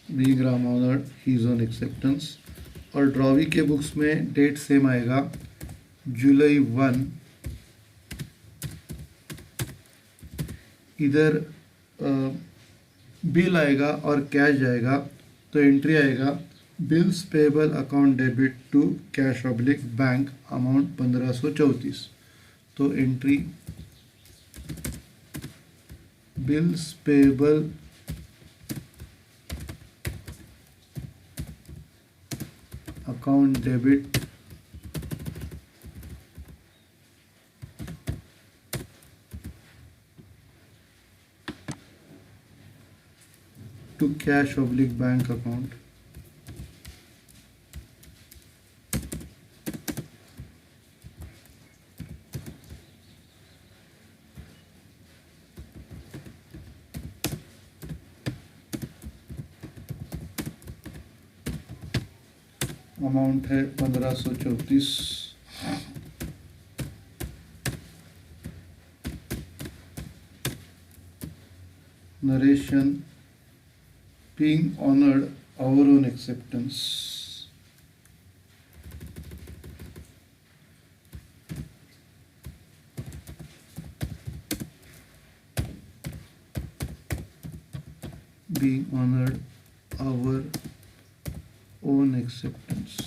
Being Ram honored his own acceptance। और drawee के books में date same आएगा, जुलाई 1। इधर bill आएगा और कैश जाएगा, तो एंट्री आएगा bills payable account debit to cash oblique bank, amount 1534। तो entry bills payable account debit to cash oblique bank account. Amount है 1534। Narration: being honored our own acceptance। Being honored our own acceptance।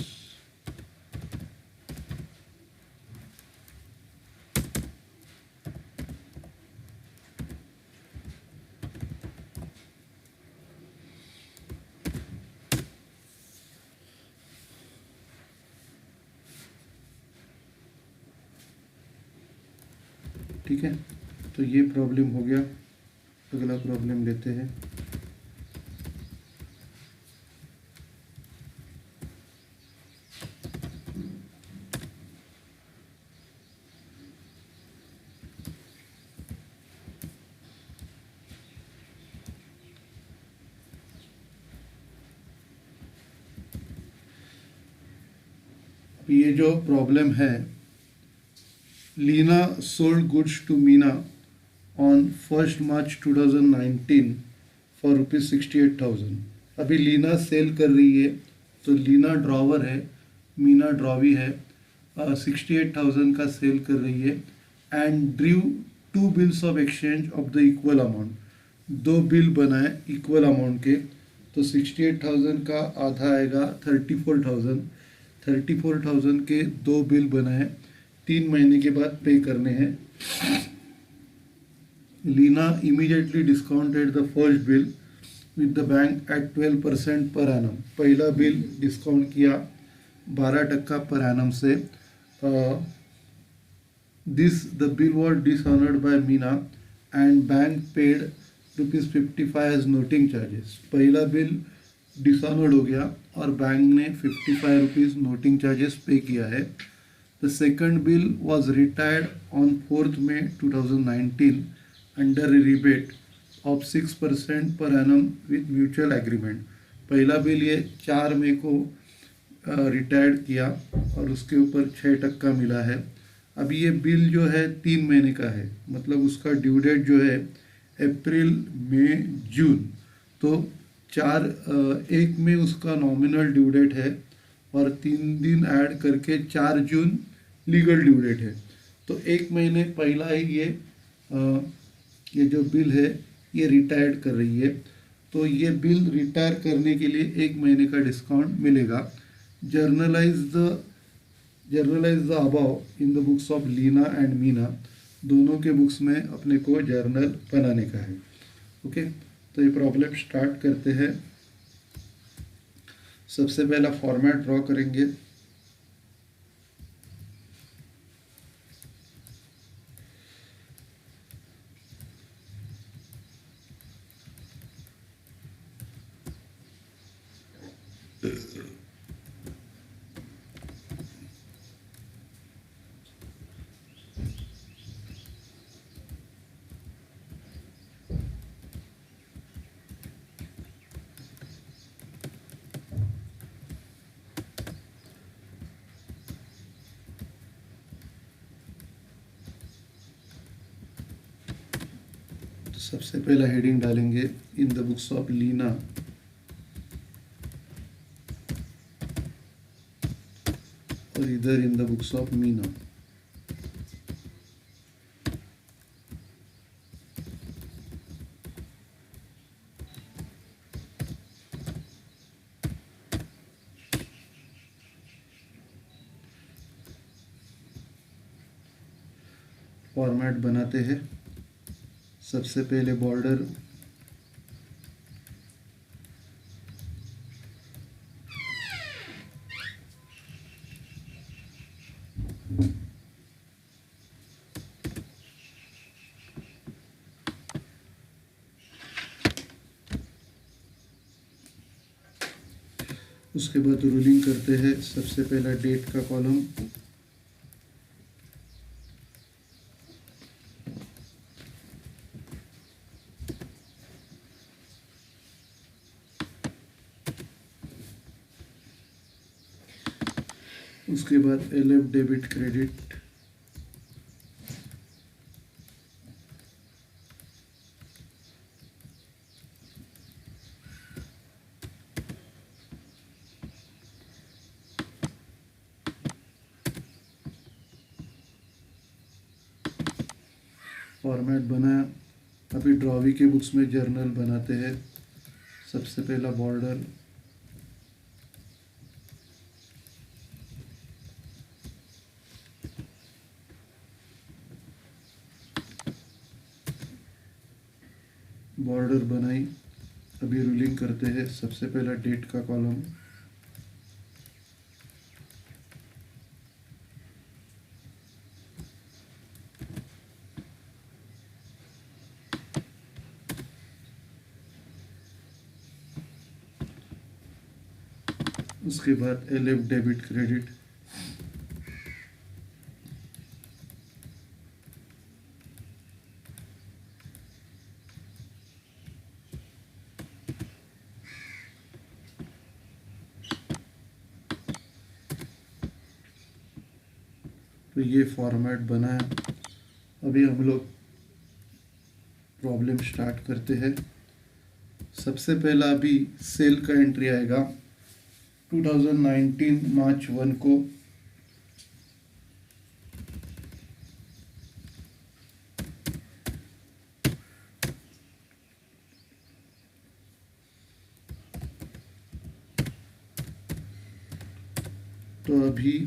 ठीक है, तो ये problem हो गया। अगला problem लेते हैं। ये जो प्रॉब्लम है, Leena sold goods to Meena on 1 March 2019 for ₹68,000। अभी लीना सेल कर रही है, तो लीना ड्रॉवर है, मीना ड्रॉवी है, 68,000 का सेल कर रही है, and Drew 2 bills of exchange of the equal amount. 2 bill बनाए इक्वल अमाउंट के, तो 68,000 का आधा आएगा 34,000। 34,000 के 2 बिल बनाए, 3 महीने के बाद पे करने हैं। Leena immediately discounted the first bill with the bank at 12% per annum। पहला बिल डिस्काउंट किया 12% पर एनम से। The bill was dishonored by Meena and bank paid ₹55 as noting charges। पहला बिल डिसऑनर्ड हो गया और बैंक ने ₹55 नोटिंग चार्जेस पे किया है। The second bill was retired on 4th May 2019 under a rebate of 6% per annum with mutual agreement। पहला bill ये 4 मई को रिटायर्ड किया और उसके ऊपर 6% मिला है। अभी ये बिल जो है 3 महीने का है, मतलब उसका ड्यू डेट जो है अप्रैल मई जून। तो 1 में उसका नॉमिनल ड्यू डेट है और 3 दिन ऐड करके 4 जून लीगल ड्यू डेट है। तो 1 महीने पहला ही ये जो बिल है ये रिटायर्ड कर रही है, तो ये बिल रिटायर करने के लिए 1 महीने का डिस्काउंट मिलेगा। Journalise the above in the books of Leena and Meena. दोनों के बुक्स में अपने को जर्नल बनाने का है। ओके, तो ये प्रॉब्लम स्टार्ट करते हैं। सबसे पहला फॉर्मेट ड्रॉ करेंगे। सबसे पहला हेडिंग डालेंगे in the books of Leena और इधर in the books of Meena. Format बनाते हैं। सबसे पहले बॉर्डर, उसके बाद रूलिंग करते हैं। सबसे पहला डेट का कॉलम, उसके बाद LF डेबिट क्रेडिट, फॉर्मेट बनाया। अभी ड्रॉवी के बुक्स में जर्नल बनाते हैं। सबसे पहला बॉर्डर, बॉर्डर बनाई। अभी रूलिंग करते हैं। सबसे पहला डेट का कॉलम, उसके बाद LF डेबिट क्रेडिट, ये फॉर्मेट बना है। अभी हम लोग प्रॉब्लम स्टार्ट करते हैं। सबसे पहला अभी सेल का एंट्री आएगा 2019 मार्च 1 को। तो अभी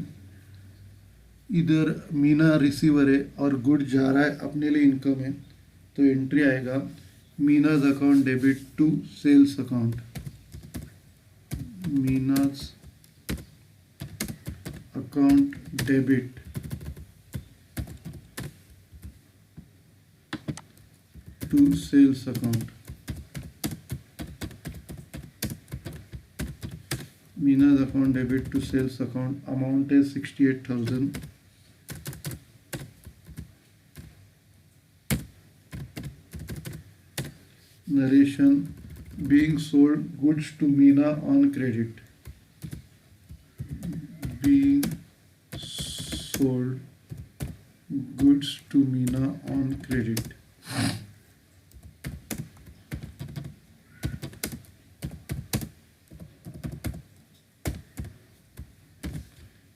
इधर मीना रिसीवर है और गुड जा रहा है अपने लिए इनकम है, तो एंट्री आएगा Meena's account debit to sales account. Meena's account debit to sales account. Meena's account debit to sales account, amount is 68,000। Narration: being sold goods to Meena on credit. Being sold goods to Meena on credit.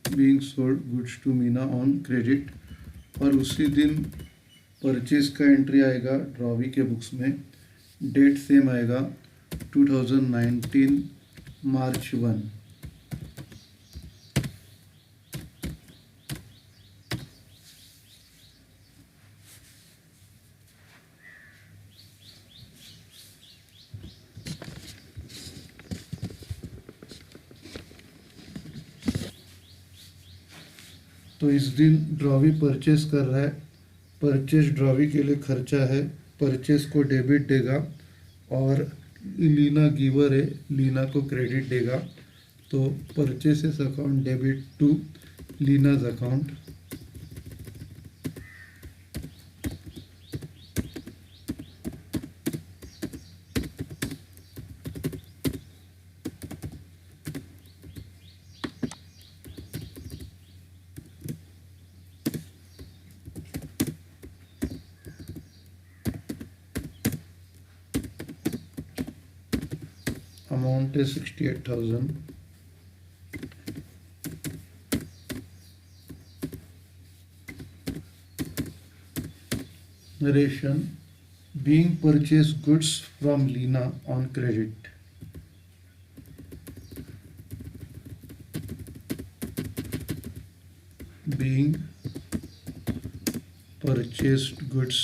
Being sold goods to Meena on credit। और उसी दिन purchase का entry आएगा drawee के books में। Date same आएगा 2019 मार्च 1। तो इस दिन ड्रॉवी परचेस कर रहा है। परचेस ड्रॉवी के लिए खर्चा है, परचेस को डेबिट देगा और लीना गिवर है, लीना को क्रेडिट देगा। तो purchases account debit to Leena's account. Amount is 68,000। Narration: being purchased goods from Leena on credit। Being purchased goods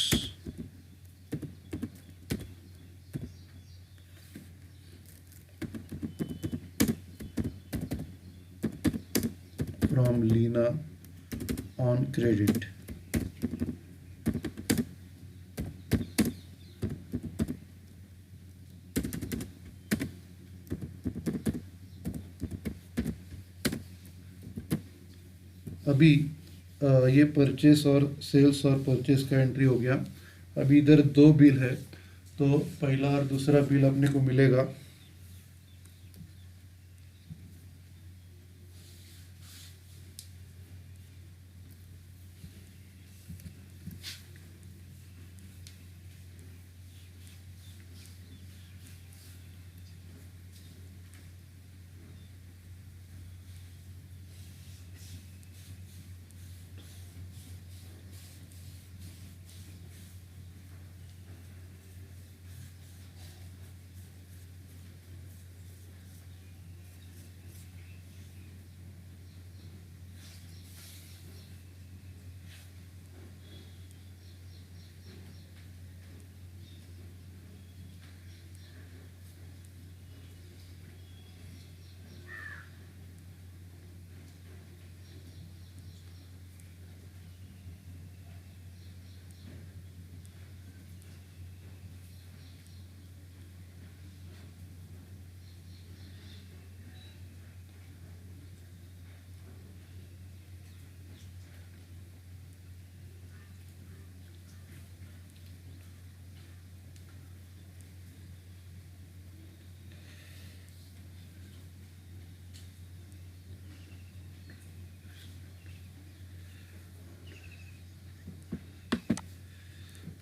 from Leena on credit। अभी ये परचेस और सेल्स और परचेस का एंट्री हो गया। अभी इधर दो बिल है, तो पहला और दूसरा बिल अपने को मिलेगा।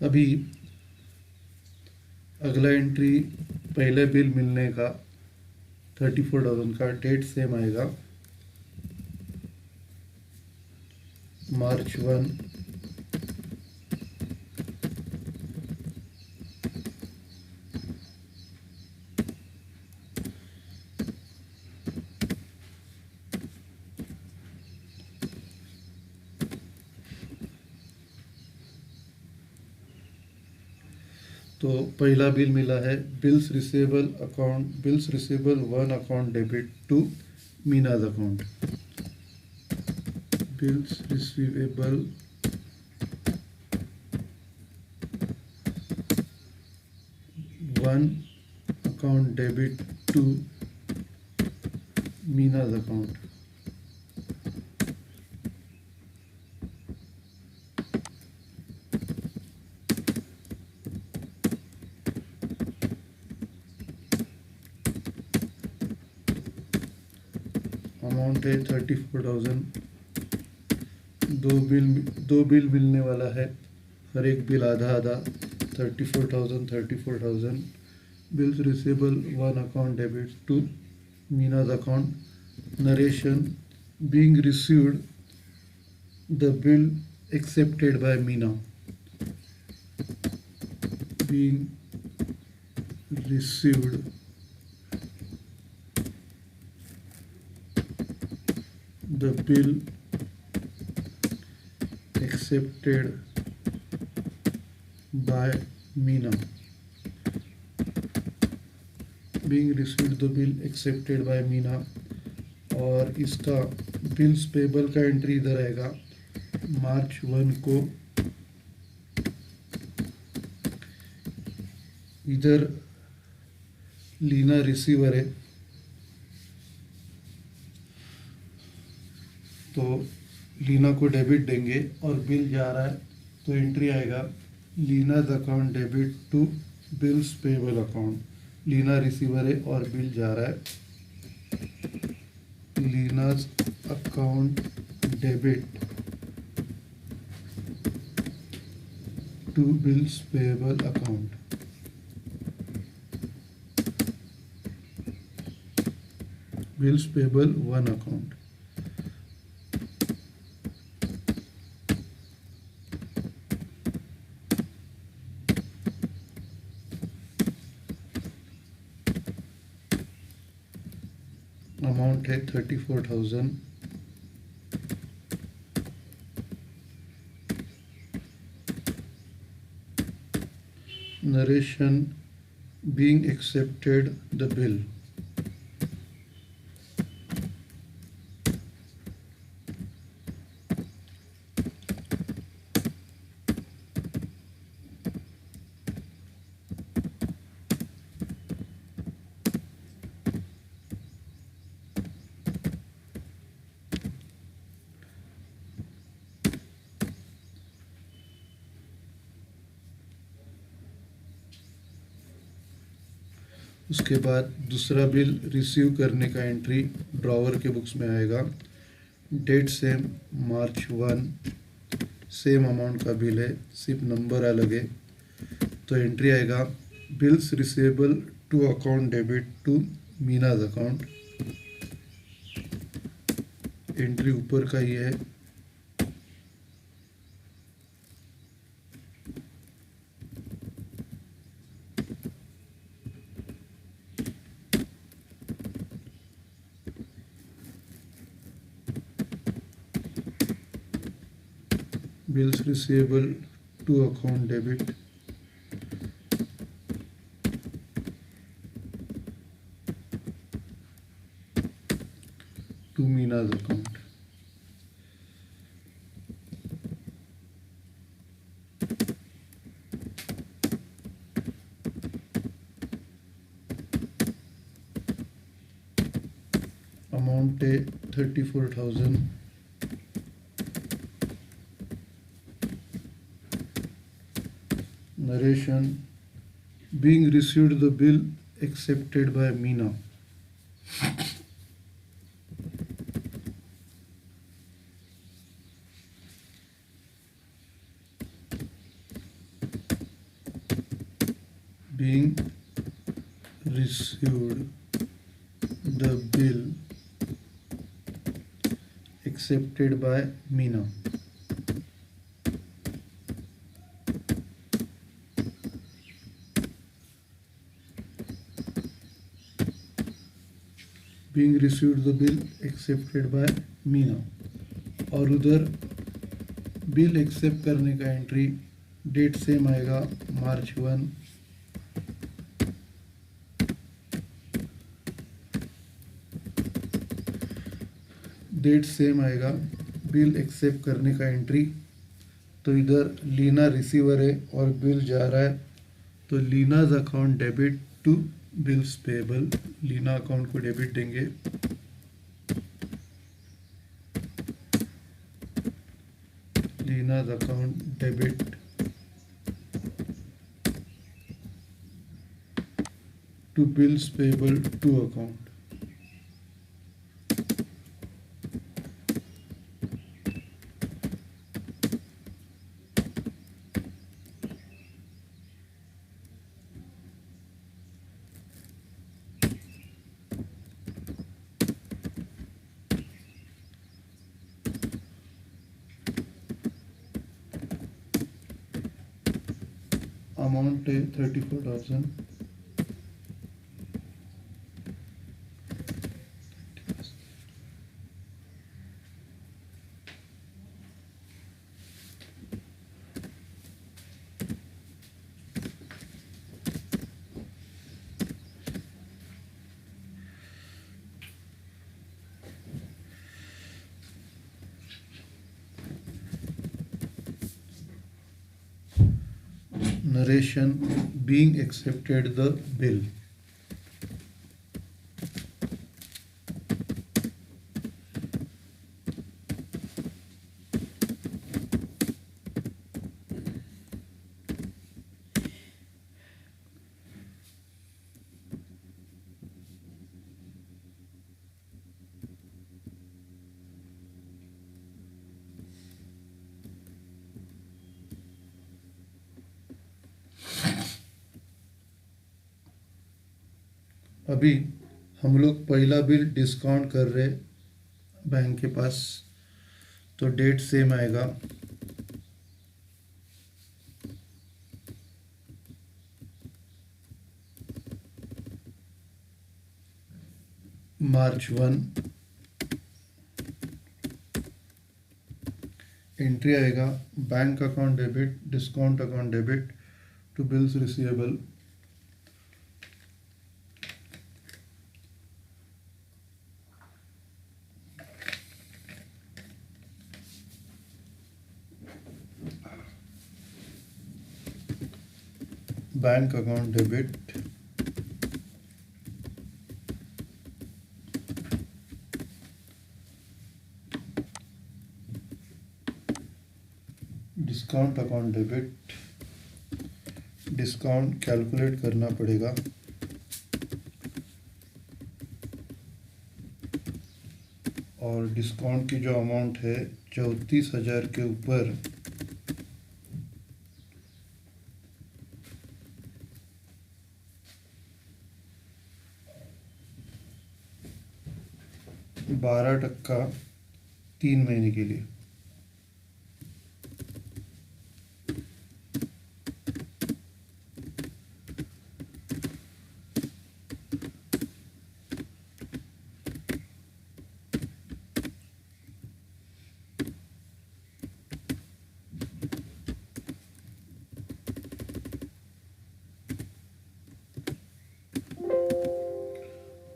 अभी अगला एंट्री पहले बिल मिलने का 34,000 का डेट सेम आएगा, March 1। तो पहला बिल मिला है bills receivable 1 account debit to Meena's account. Bills receivable 1 account debit to Meena's account. Amount है 34,000। दो बिल मिलने वाला है, हर एक बिल आधा आधा 34,000। Bills receivable 1 account debit to Meena's account. Narration being received the bill accepted by Meena. Being received the bill accepted by Meena। being received the bill accepted by Meena। और इसका बिल्स पेबल का entry इधर आएगा March 1 को। इधर Leena receiver है, तो लीना को डेबिट देंगे और बिल जा रहा है तो एंट्री आएगा Leena's account debit to bills payable account. Leena receiver है और बिल जा रहा है Leena's account debit to bills payable account. Bills payable 1 account. Amount है 34,000। Narration being accepted the bill. उसके बाद दूसरा बिल रिसीव करने का एंट्री ड्रॉवर के बुक्स में आएगा। Date same March 1। Same amount का बिल है, सिर्फ नंबर अलग है। तो एंट्री आएगा bills receivable 2 account debit to Meena's account. Entry ऊपर का ही है। Bills receivable 2 account debit to Meena's account. Amount है 34,000। Narration being received the bill accepted by Meena। being received the bill accepted by Meena. Being received the bill accepted by Meena, और उधर bill accept करने का entry date same आएगा March 1, date same आएगा bill accept करने का entry. तो इधर लीना रिसीवर है और बिल जा रहा है, तो Leena's account debit to bills payable, Leena account को डेबिट देंगे। Leena's account debit to bills payable to account. Amount है 34,000। Narration being accepted the bill. अभी हम लोग पहला बिल डिस्काउंट कर रहे बैंक के पास, तो डेट सेम आएगा March 1। एंट्री आएगा bank account debit discount account debit to bills receivable. Bank account debit discount account debit. Discount calculate करना पड़ेगा, और डिस्काउंट की जो अमाउंट है 34,000 के ऊपर 12% 3 महीने के लिए।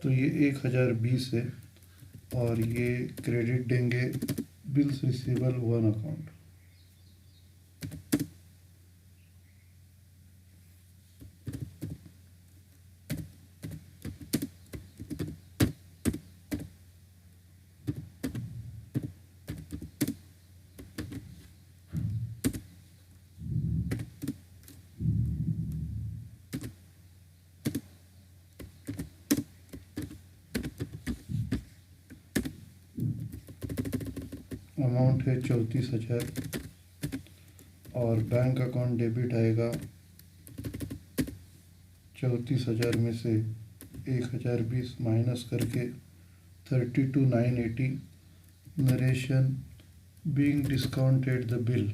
तो ये 1020 है, और ये क्रेडिट देंगे बिल्स रिसीवेबल 1 अकाउंट। अमाउंट है 34,000, और बैंक अकाउंट डेबिट आएगा 34,000 में से 1,020 माइनस करके 32,980 narration being discounted the bill.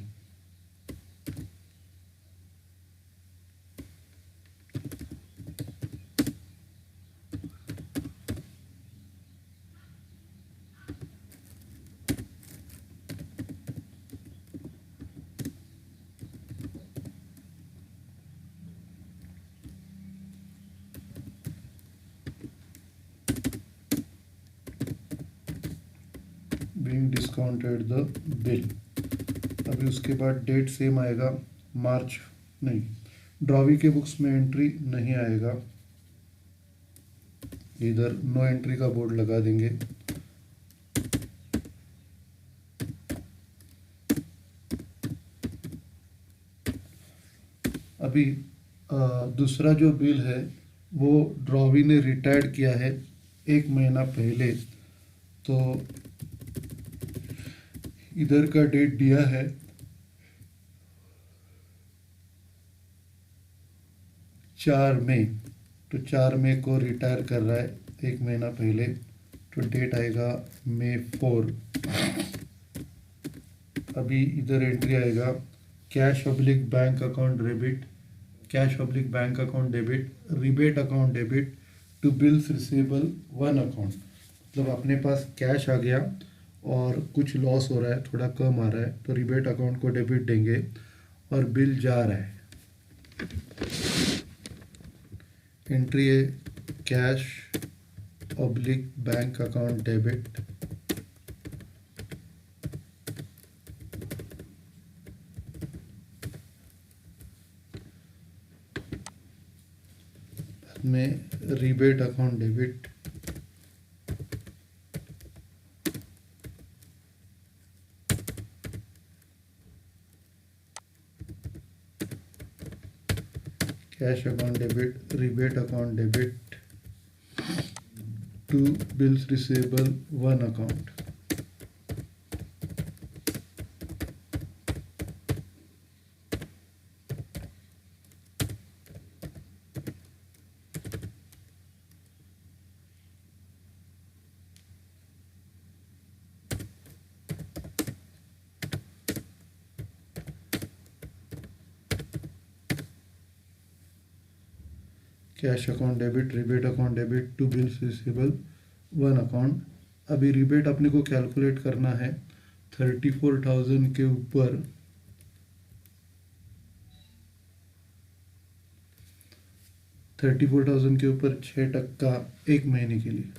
Being discounted the bill. अभी उसके बाद डेट सेम आएगा, मार्च नहीं, ड्रॉवी के बुक्स में एंट्री नहीं आएगा, इधर नो एंट्री का बोर्ड लगा देंगे। अभी दूसरा जो बिल है वो ड्रॉवी ने रिटायर्ड किया है 1 महीना पहले, तो इधर का डेट दिया है 4 मई, तो 4 मई को रिटायर कर रहा है 1 महीना पहले, तो डेट आएगा मई 4। अभी इधर एंट्री आएगा cash oblique bank account debit, cash oblique bank account debit, rebate account debit to bills receivable 1 account. मतलब अपने पास कैश आ गया और कुछ लॉस हो रहा है, थोड़ा कम आ रहा है, तो रिबेट अकाउंट को डेबिट देंगे और बिल जा रहा है। एंट्री है cash oblique bank account debit, में rebate account debit, cash account debit, rebate account debit to bills receivable 1 account. Cash account debit, rebate account debit to bills receivable 1 account. अभी rebate अपने को calculate करना है 34,000 के ऊपर 34,000 के ऊपर 6% 1 महीने के लिए।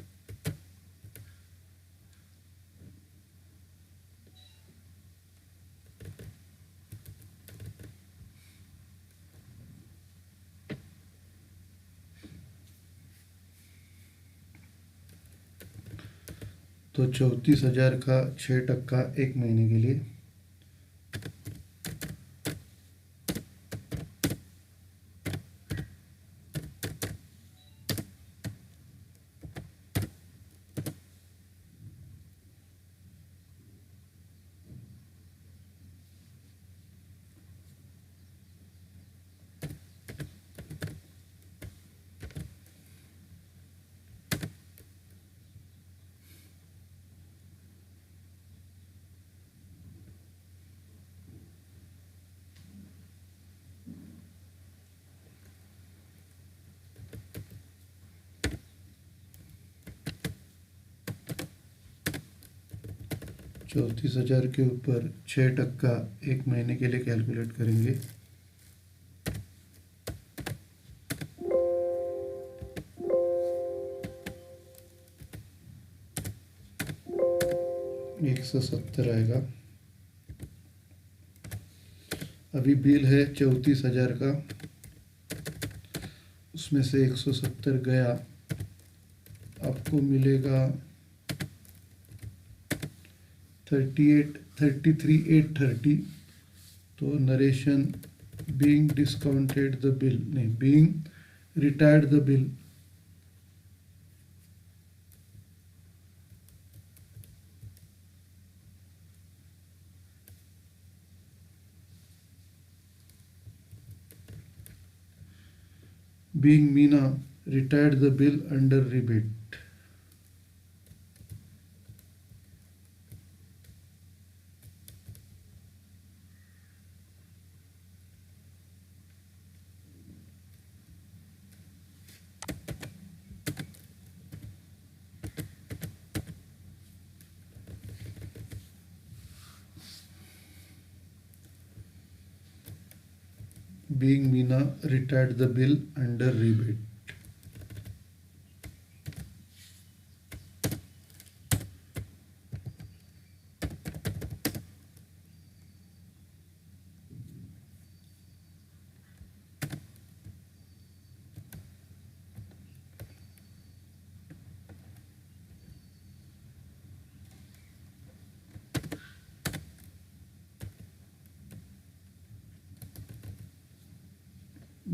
तो 34,000 का 6% 1 महीने के लिए, तो 34,000 के ऊपर 6% 1 महीने के लिए कैलकुलेट करेंगे। एक 170 आएगा। अभी बिल है 34,000 का, उसमें से 170 गया, आपको मिलेगा 33,830। तो narration being discounted the bill, नहीं, being retired the bill, being Meena retired the bill under rebate. Being Meena retired the bill under rebate.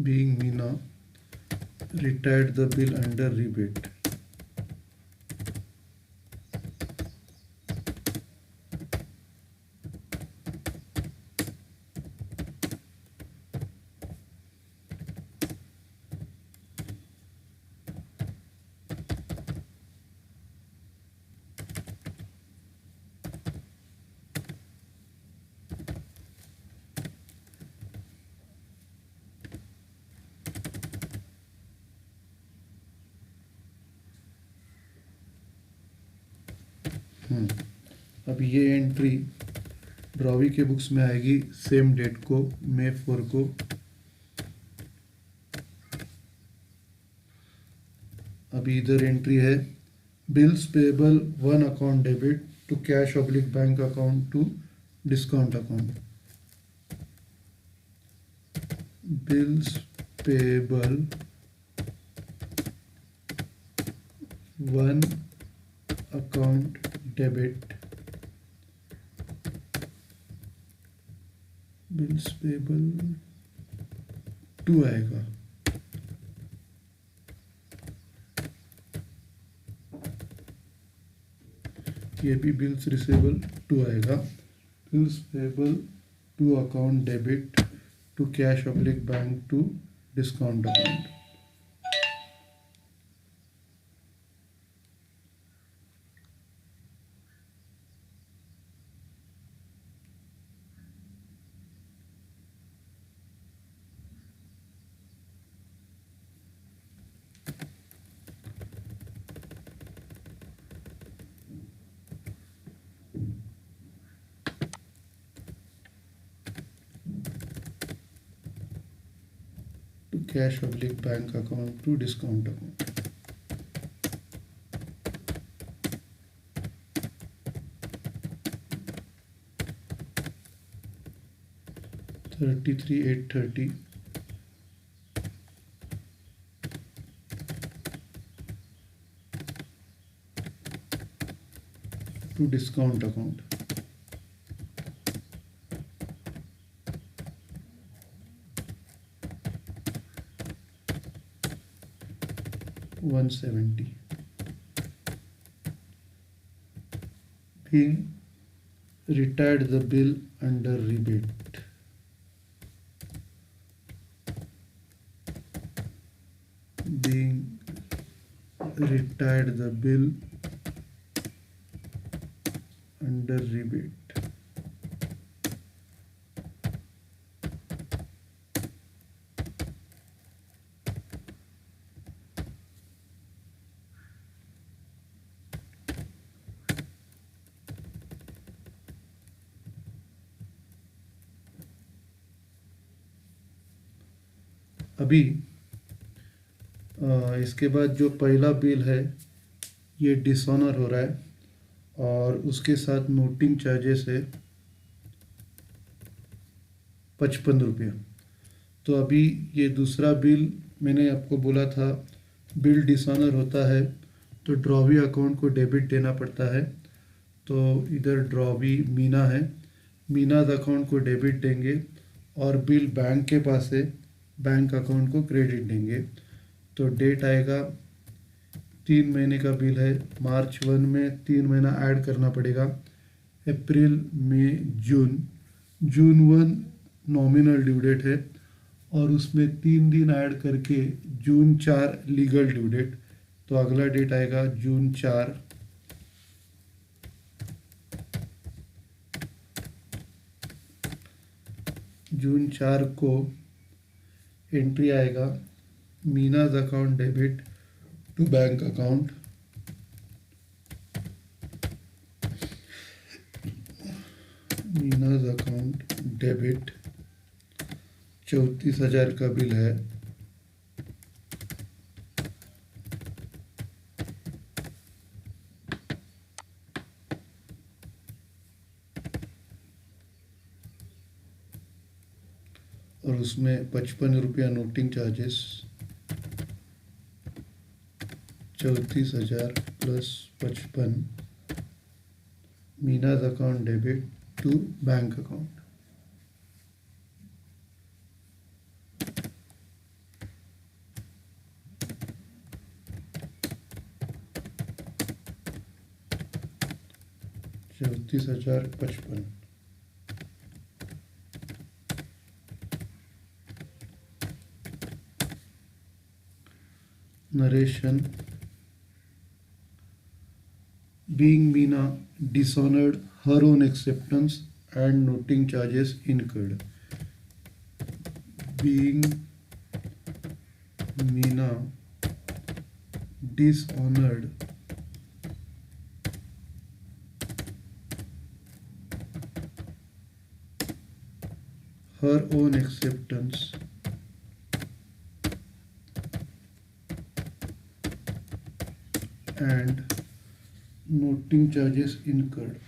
Being Meena retired the bill under rebate. अब ये एंट्री ड्रॉवी के books में आएगी same date को, मई 4 को। अभी इधर एंट्री है bills payable 1 account debit to cash oblique bank account to discount account. Bills payable 1 account debit, bills payable 2 आएगा। ये भी बिल्स रिसेबल 2 आएगा। Bills payable 2 account debit to cash oblique bank to discount account. Cash oblique bank account to discount account. $33,830 to discount account. $170. Being retired the bill under rebate. Being retired the bill under rebate. अभी इसके बाद जो पहला bill है ये dishonour हो रहा है और उसके साथ नोटिंग चार्जेस है 55 रुपया। तो अभी ये दूसरा बिल मैंने आपको बोला था बिल डिसऑनर होता है तो ड्रॉवी अकाउंट को डेबिट देना पड़ता है। तो इधर ड्रॉवी मीना है, मीनाज अकाउंट को डेबिट देंगे और बिल बैंक के पास है, बैंक अकाउंट को क्रेडिट देंगे। तो डेट आएगा 3 महीने का बिल है, मार्च 1 में 3 महीना ऐड करना पड़ेगा, अप्रैल मई जून, जून 1 नॉमिनल ड्यू डेट है और उसमें 3 दिन ऐड करके जून 4 लीगल ड्यू डेट। तो अगला डेट आएगा जून 4। जून 4 को एंट्री आएगा Meena's account debit to bank account. Meena's account debit 34,000 का बिल है। और उसमें 55 रुपया noting charges. 34,000 plus 55 Meena's account debit to bank account. चौंतीस हजार 55। Narration. Being Meena dishonored her own acceptance and noting charges incurred. Being Meena dishonored her own acceptance and noting charges incurred.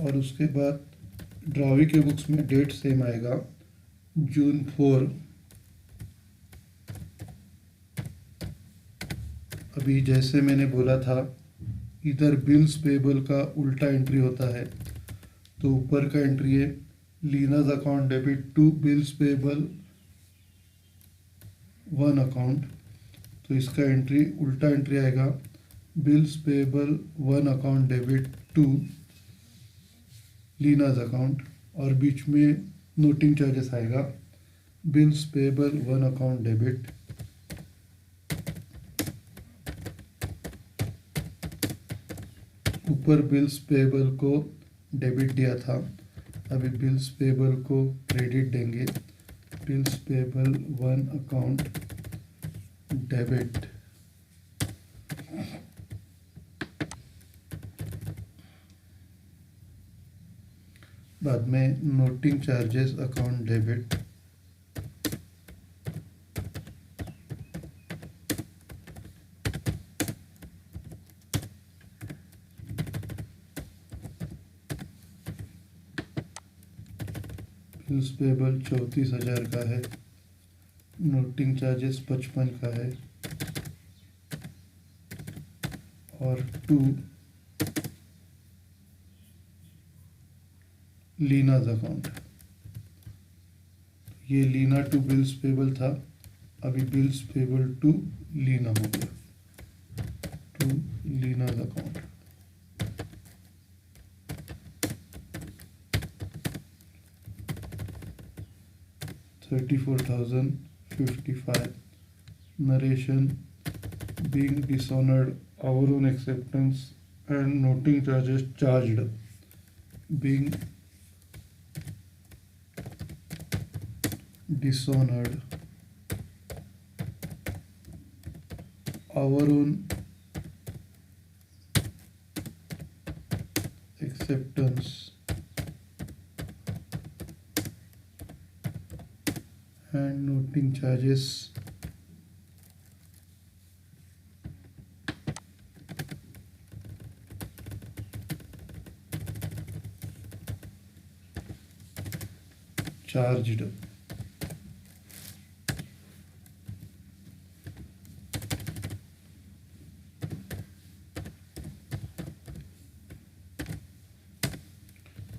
और उसके बाद ड्रावी के बुक्स में डेट सेम आएगा जून 4। अभी जैसे मैंने बोला था इधर बिल्स पेबल का उल्टा एंट्री होता है, तो ऊपर का एंट्री है Leena's account debit to bills payable 1 account. तो इसका एंट्री उल्टा एंट्री आएगा bills payable 1 account debit to Leena's account, और बीच में नोटिंग चार्जेस आएगा बिल्स पेबल 1 अकाउंट डेबिट ऊपर बिल्स पेबल को डेबिट दिया था, अभी बिल्स पेबल को क्रेडिट देंगे। बिल्स पेबल 1 अकाउंट डेबिट बाद में noting charges account debit bills payable 34,000 का है, नोटिंग चार्जेस 55 का है, और टू लीनाज अकाउंट। ये लीना टू बिल्स पेबल था, अभी बिल्स पेबल टू लीना हो गया, to Leena's account. $34,055 narration being dishonored our own acceptance and noting charges charged being dishonored our own acceptance and noting charges charged।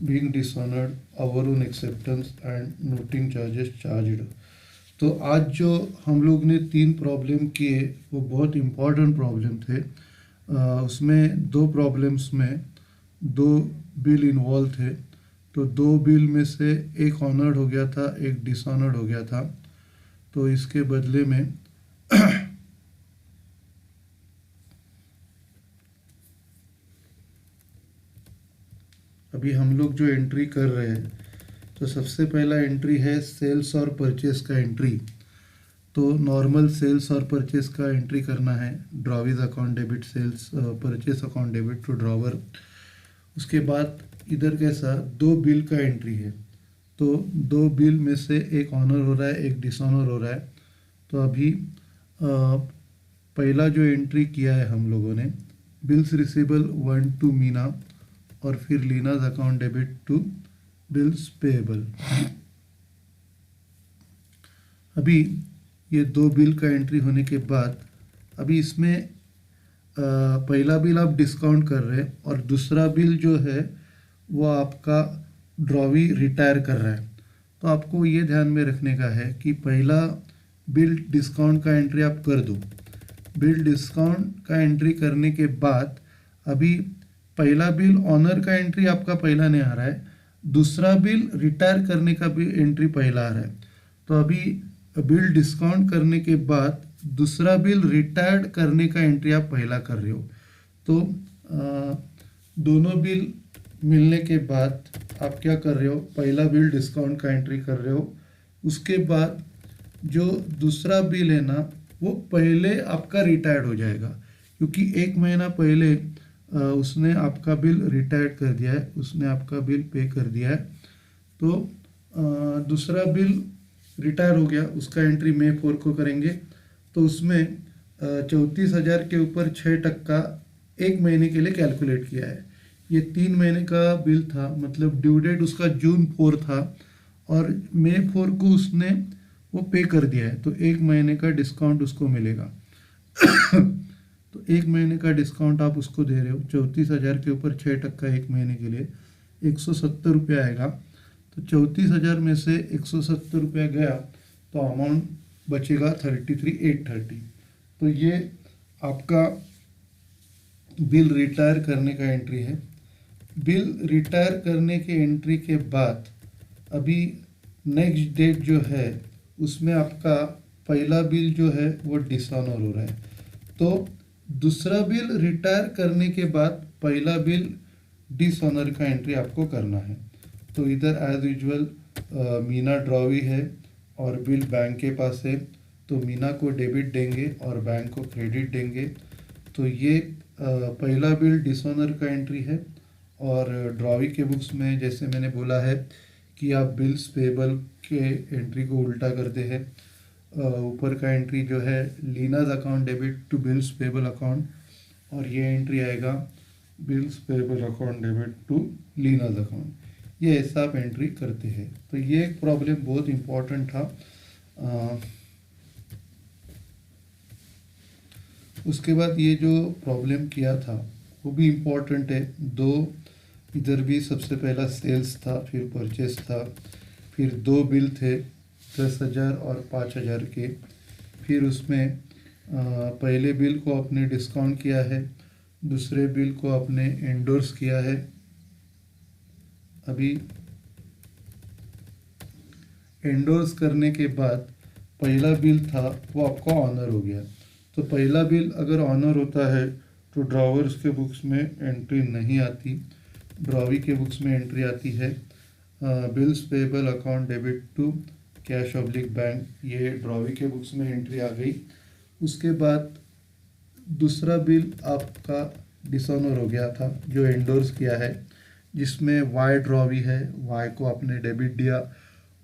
being dishonored our own acceptance and noting charges charged। तो आज जो हम लोग ने 3 problem किए वो बहुत important problem थे। उसमें 2 प्रॉब्लम्स में 2 बिल इन्वॉल्व थे। तो 2 बिल में से एक ऑनर्ड हो गया था, एक डिसऑनर्ड हो गया था। तो इसके बदले में अभी हम लोग जो एंट्री कर रहे हैं, तो सबसे पहला एंट्री है सेल्स और परचेस का एंट्री। तो नॉर्मल सेल्स और परचेस का एंट्री करना है। Drawee's account debit, sales purchase account debit to drawer. उसके बाद इधर कैसा 2 बिल का एंट्री है। तो 2 बिल में से एक ऑनर हो रहा है, एक डिसऑनर हो रहा है। तो अभी पहला जो एंट्री किया है हम लोगों ने, बिल्स रिसीवेबल 1 टू मीना और फिर Leena's account debit to bills payable. अभी ये 2 बिल का एंट्री होने के बाद अभी इसमें पहला बिल आप डिस्काउंट कर रहे हैं और दूसरा बिल जो है वो आपका ड्रॉवी रिटायर कर रहा है। तो आपको ये ध्यान में रखने का है कि पहला बिल डिस्काउंट का एंट्री आप कर दो। बिल डिस्काउंट का एंट्री करने के बाद अभी पहला बिल ऑनर का एंट्री आपका पहला नहीं आ रहा है, दूसरा बिल रिटायर करने का भी एंट्री पहला आ रहा है। तो अभी बिल डिस्काउंट करने के बाद दूसरा बिल रिटायर्ड करने का एंट्री आप पहला कर रहे हो। तो दोनों बिल मिलने के बाद आप क्या कर रहे हो, पहला बिल डिस्काउंट का एंट्री कर रहे हो। उसके बाद जो दूसरा बिल है ना वो पहले आपका रिटायर्ड हो जाएगा, क्योंकि 1 महीना पहले उसने आपका बिल रिटायर्ड कर दिया है, उसने आपका बिल पे कर दिया है। तो दूसरा बिल रिटायर हो गया, उसका एंट्री मई 4 को करेंगे। तो उसमें 34,000 के ऊपर 6% 1 महीने के लिए कैलकुलेट किया है। ये 3 महीने का बिल था, मतलब ड्यू डेट उसका जून 4 था और मई 4 को उसने वो पे कर दिया है। तो 1 महीने का डिस्काउंट उसको मिलेगा। तो 1 महीने का डिस्काउंट आप उसको दे रहे हो। 34,000 के ऊपर 6% 1 महीने के लिए 170 रुपया आएगा। तो 34,000 में से 170 रुपया गया तो अमाउंट बचेगा 33,830। तो ये आपका बिल रिटायर करने का एंट्री है। बिल रिटायर करने के एंट्री के बाद अभी नेक्स्ट डेट जो है उसमें आपका पहला बिल जो है वो डिसऑनर हो रहा है। तो दूसरा बिल रिटायर करने के बाद पहला बिल डिसऑनर का एंट्री आपको करना है। तो इधर एज यूजुअल मीना ड्रॉवी है और बिल बैंक के पास है, तो मीना को डेबिट देंगे और बैंक को क्रेडिट देंगे। तो ये पहला बिल डिसऑनर का एंट्री है। और ड्रॉवी के बुक्स में जैसे मैंने बोला है कि आप बिल्स पेबल के एंट्री को उल्टा करते हैं। ऊपर का एंट्री जो है Leena's account debit to bills payable account, और ये एंट्री आएगा bills payable account debit to Leena's account. ये ऐसा आप एंट्री करते हैं। तो ये एक प्रॉब्लम बहुत इम्पोर्टेंट था। उसके बाद ये जो प्रॉब्लम किया था वो भी इम्पोर्टेंट है। 2 इधर भी सबसे पहला सेल्स था, फिर परचेस था, फिर 2 बिल थे 10,000 और 5,000 के। फिर उसमें पहले बिल को आपने डिस्काउंट किया है, दूसरे बिल को आपने एंडोर्स किया है। अभी एंडोर्स करने के बाद पहला बिल था वो आपका ऑनर हो गया। तो पहला बिल अगर ऑनर होता है तो ड्रॉवर्स के बुक्स में एंट्री नहीं आती, ड्रॉवी के बुक्स में एंट्री आती है bills payable account debit to cash oblique bank. ये ड्रॉवी के बुक्स में एंट्री आ गई। उसके बाद दूसरा बिल आपका डिसऑनर हो गया था जो एंडोर्स किया है, जिसमें वाई ड्रॉवी है, वाई को आपने डेबिट दिया,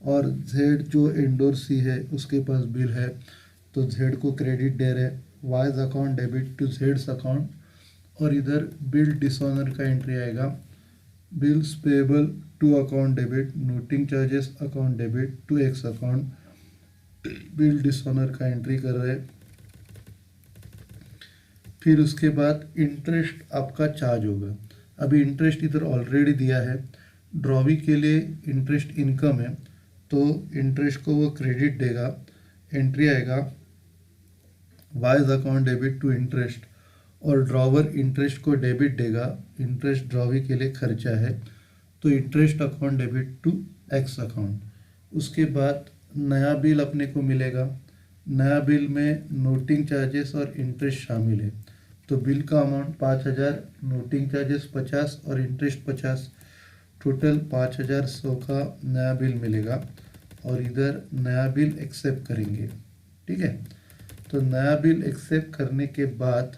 और जेड जो एंडोर्सी है उसके पास बिल है तो जेड को क्रेडिट दे रहे, वाइज अकाउंट डेबिट टू जेड्स अकाउंट। और इधर बिल डिसऑनर का एंट्री आएगा bills payable to account debit noting charges account debit to X account. Bill dishonour का एंट्री कर रहे। फिर उसके बाद इंटरेस्ट आपका चार्ज होगा। अभी इंटरेस्ट इधर ऑलरेडी दिया है, ड्रॉवी के लिए इंटरेस्ट इनकम है तो इंटरेस्ट को वो क्रेडिट देगा। एंट्री आएगा Y's account debit to interest, और ड्रॉवर इंटरेस्ट को डेबिट देगा, इंटरेस्ट ड्रॉवी के लिए खर्चा है, तो interest account debit to X account. उसके बाद नया बिल अपने को मिलेगा, नया बिल में नोटिंग चार्जेस और इंटरेस्ट शामिल है, तो बिल का अमाउंट 5,000, नोटिंग चार्जेस 50 और इंटरेस्ट 50, टोटल 5,100 का नया बिल मिलेगा, और इधर नया बिल एक्सेप्ट करेंगे। ठीक है, तो नया बिल एक्सेप्ट करने के बाद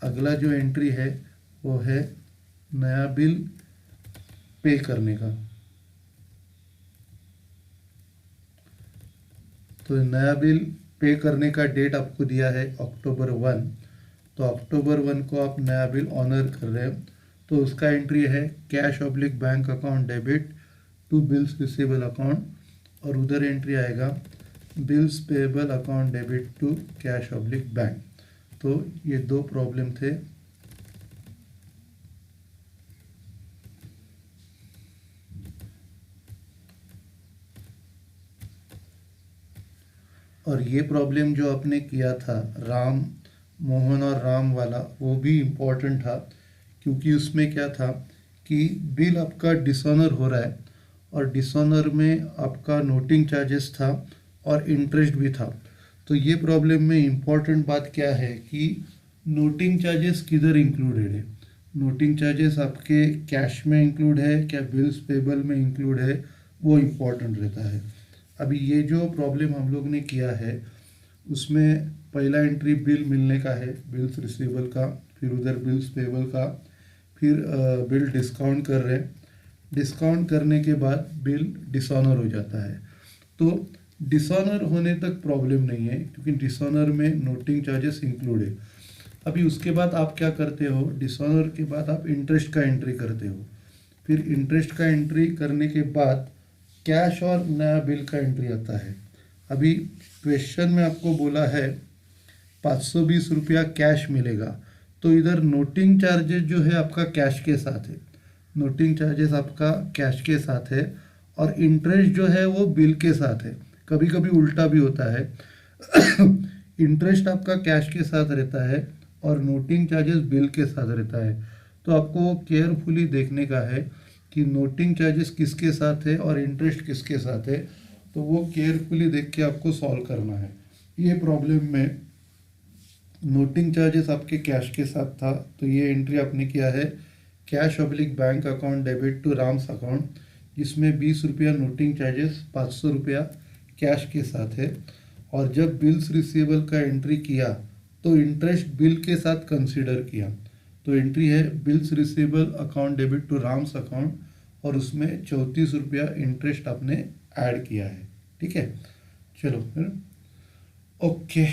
अगला जो एंट्री है वो है नया बिल पे करने का। तो नया बिल पे करने का डेट आपको दिया है अक्टूबर 1, तो अक्टूबर 1 को आप नया बिल ऑनर कर रहे हैं, तो उसका एंट्री है cash oblique bank account debit to bills receivable account, और उधर एंट्री आएगा bills payable account debit to cash oblique bank. तो ये दो प्रॉब्लम थे। और ये प्रॉब्लम जो आपने किया था राम मोहन और राम वाला, वो भी इम्पोर्टेंट था, क्योंकि उसमें क्या था कि बिल आपका डिसऑनर हो रहा है, और डिसऑनर में आपका नोटिंग चार्जेस था और इंटरेस्ट भी था। तो ये प्रॉब्लम में इम्पोर्टेंट बात क्या है कि नोटिंग चार्जेस किधर इंक्लूडेड है, नोटिंग चार्जेस आपके कैश में इंक्लूड है क्या बिल्स पेबल में इंक्लूड है, वो इम्पोर्टेंट रहता है। अभी ये जो प्रॉब्लम हम लोग ने किया है उसमें पहला एंट्री बिल मिलने का है, बिल्स रिसीवेबल का, फिर उधर बिल्स पेबल का, फिर बिल डिस्काउंट कर रहे हैं, डिस्काउंट करने के बाद बिल डिसऑनर हो जाता है। तो डिसऑनर होने तक प्रॉब्लम नहीं है, क्योंकि डिसऑनर में नोटिंग चार्जेस इंक्लूड है। अभी उसके बाद आप क्या करते हो, डिसऑनर के बाद आप इंटरेस्ट का एंट्री करते हो, फिर इंटरेस्ट का एंट्री करने के बाद कैश और नया बिल का एंट्री आता है। अभी क्वेश्चन में आपको बोला है 520 रुपया कैश मिलेगा, तो इधर नोटिंग चार्जेस जो है आपका कैश के साथ है, नोटिंग चार्जेस आपका कैश के साथ है, और इंटरेस्ट जो है वो बिल के साथ है। कभी कभी उल्टा भी होता है इंटरेस्ट आपका कैश के साथ रहता है और नोटिंग चार्जेस बिल के साथ रहता है। तो आपको केयरफुली देखने का है कि नोटिंग चार्जेस किसके साथ है और इंटरेस्ट किसके साथ है, तो वो केयरफुली देख के आपको सॉल्व करना है। ये प्रॉब्लम में नोटिंग चार्जेस आपके कैश के साथ था, तो ये एंट्री आपने किया है cash oblique bank account debit to Ram's account, जिसमें 20 रुपया नोटिंग चार्जेस, 500 रुपया कैश के साथ है। और जब बिल्स रिसीवेबल का एंट्री किया तो इंटरेस्ट बिल के साथ कंसीडर किया, तो एंट्री है bills receivable account debit to Ram's account, और उसमें 34 रुपया इंटरेस्ट आपने ऐड किया है। ठीक है, चलो फिर ओके।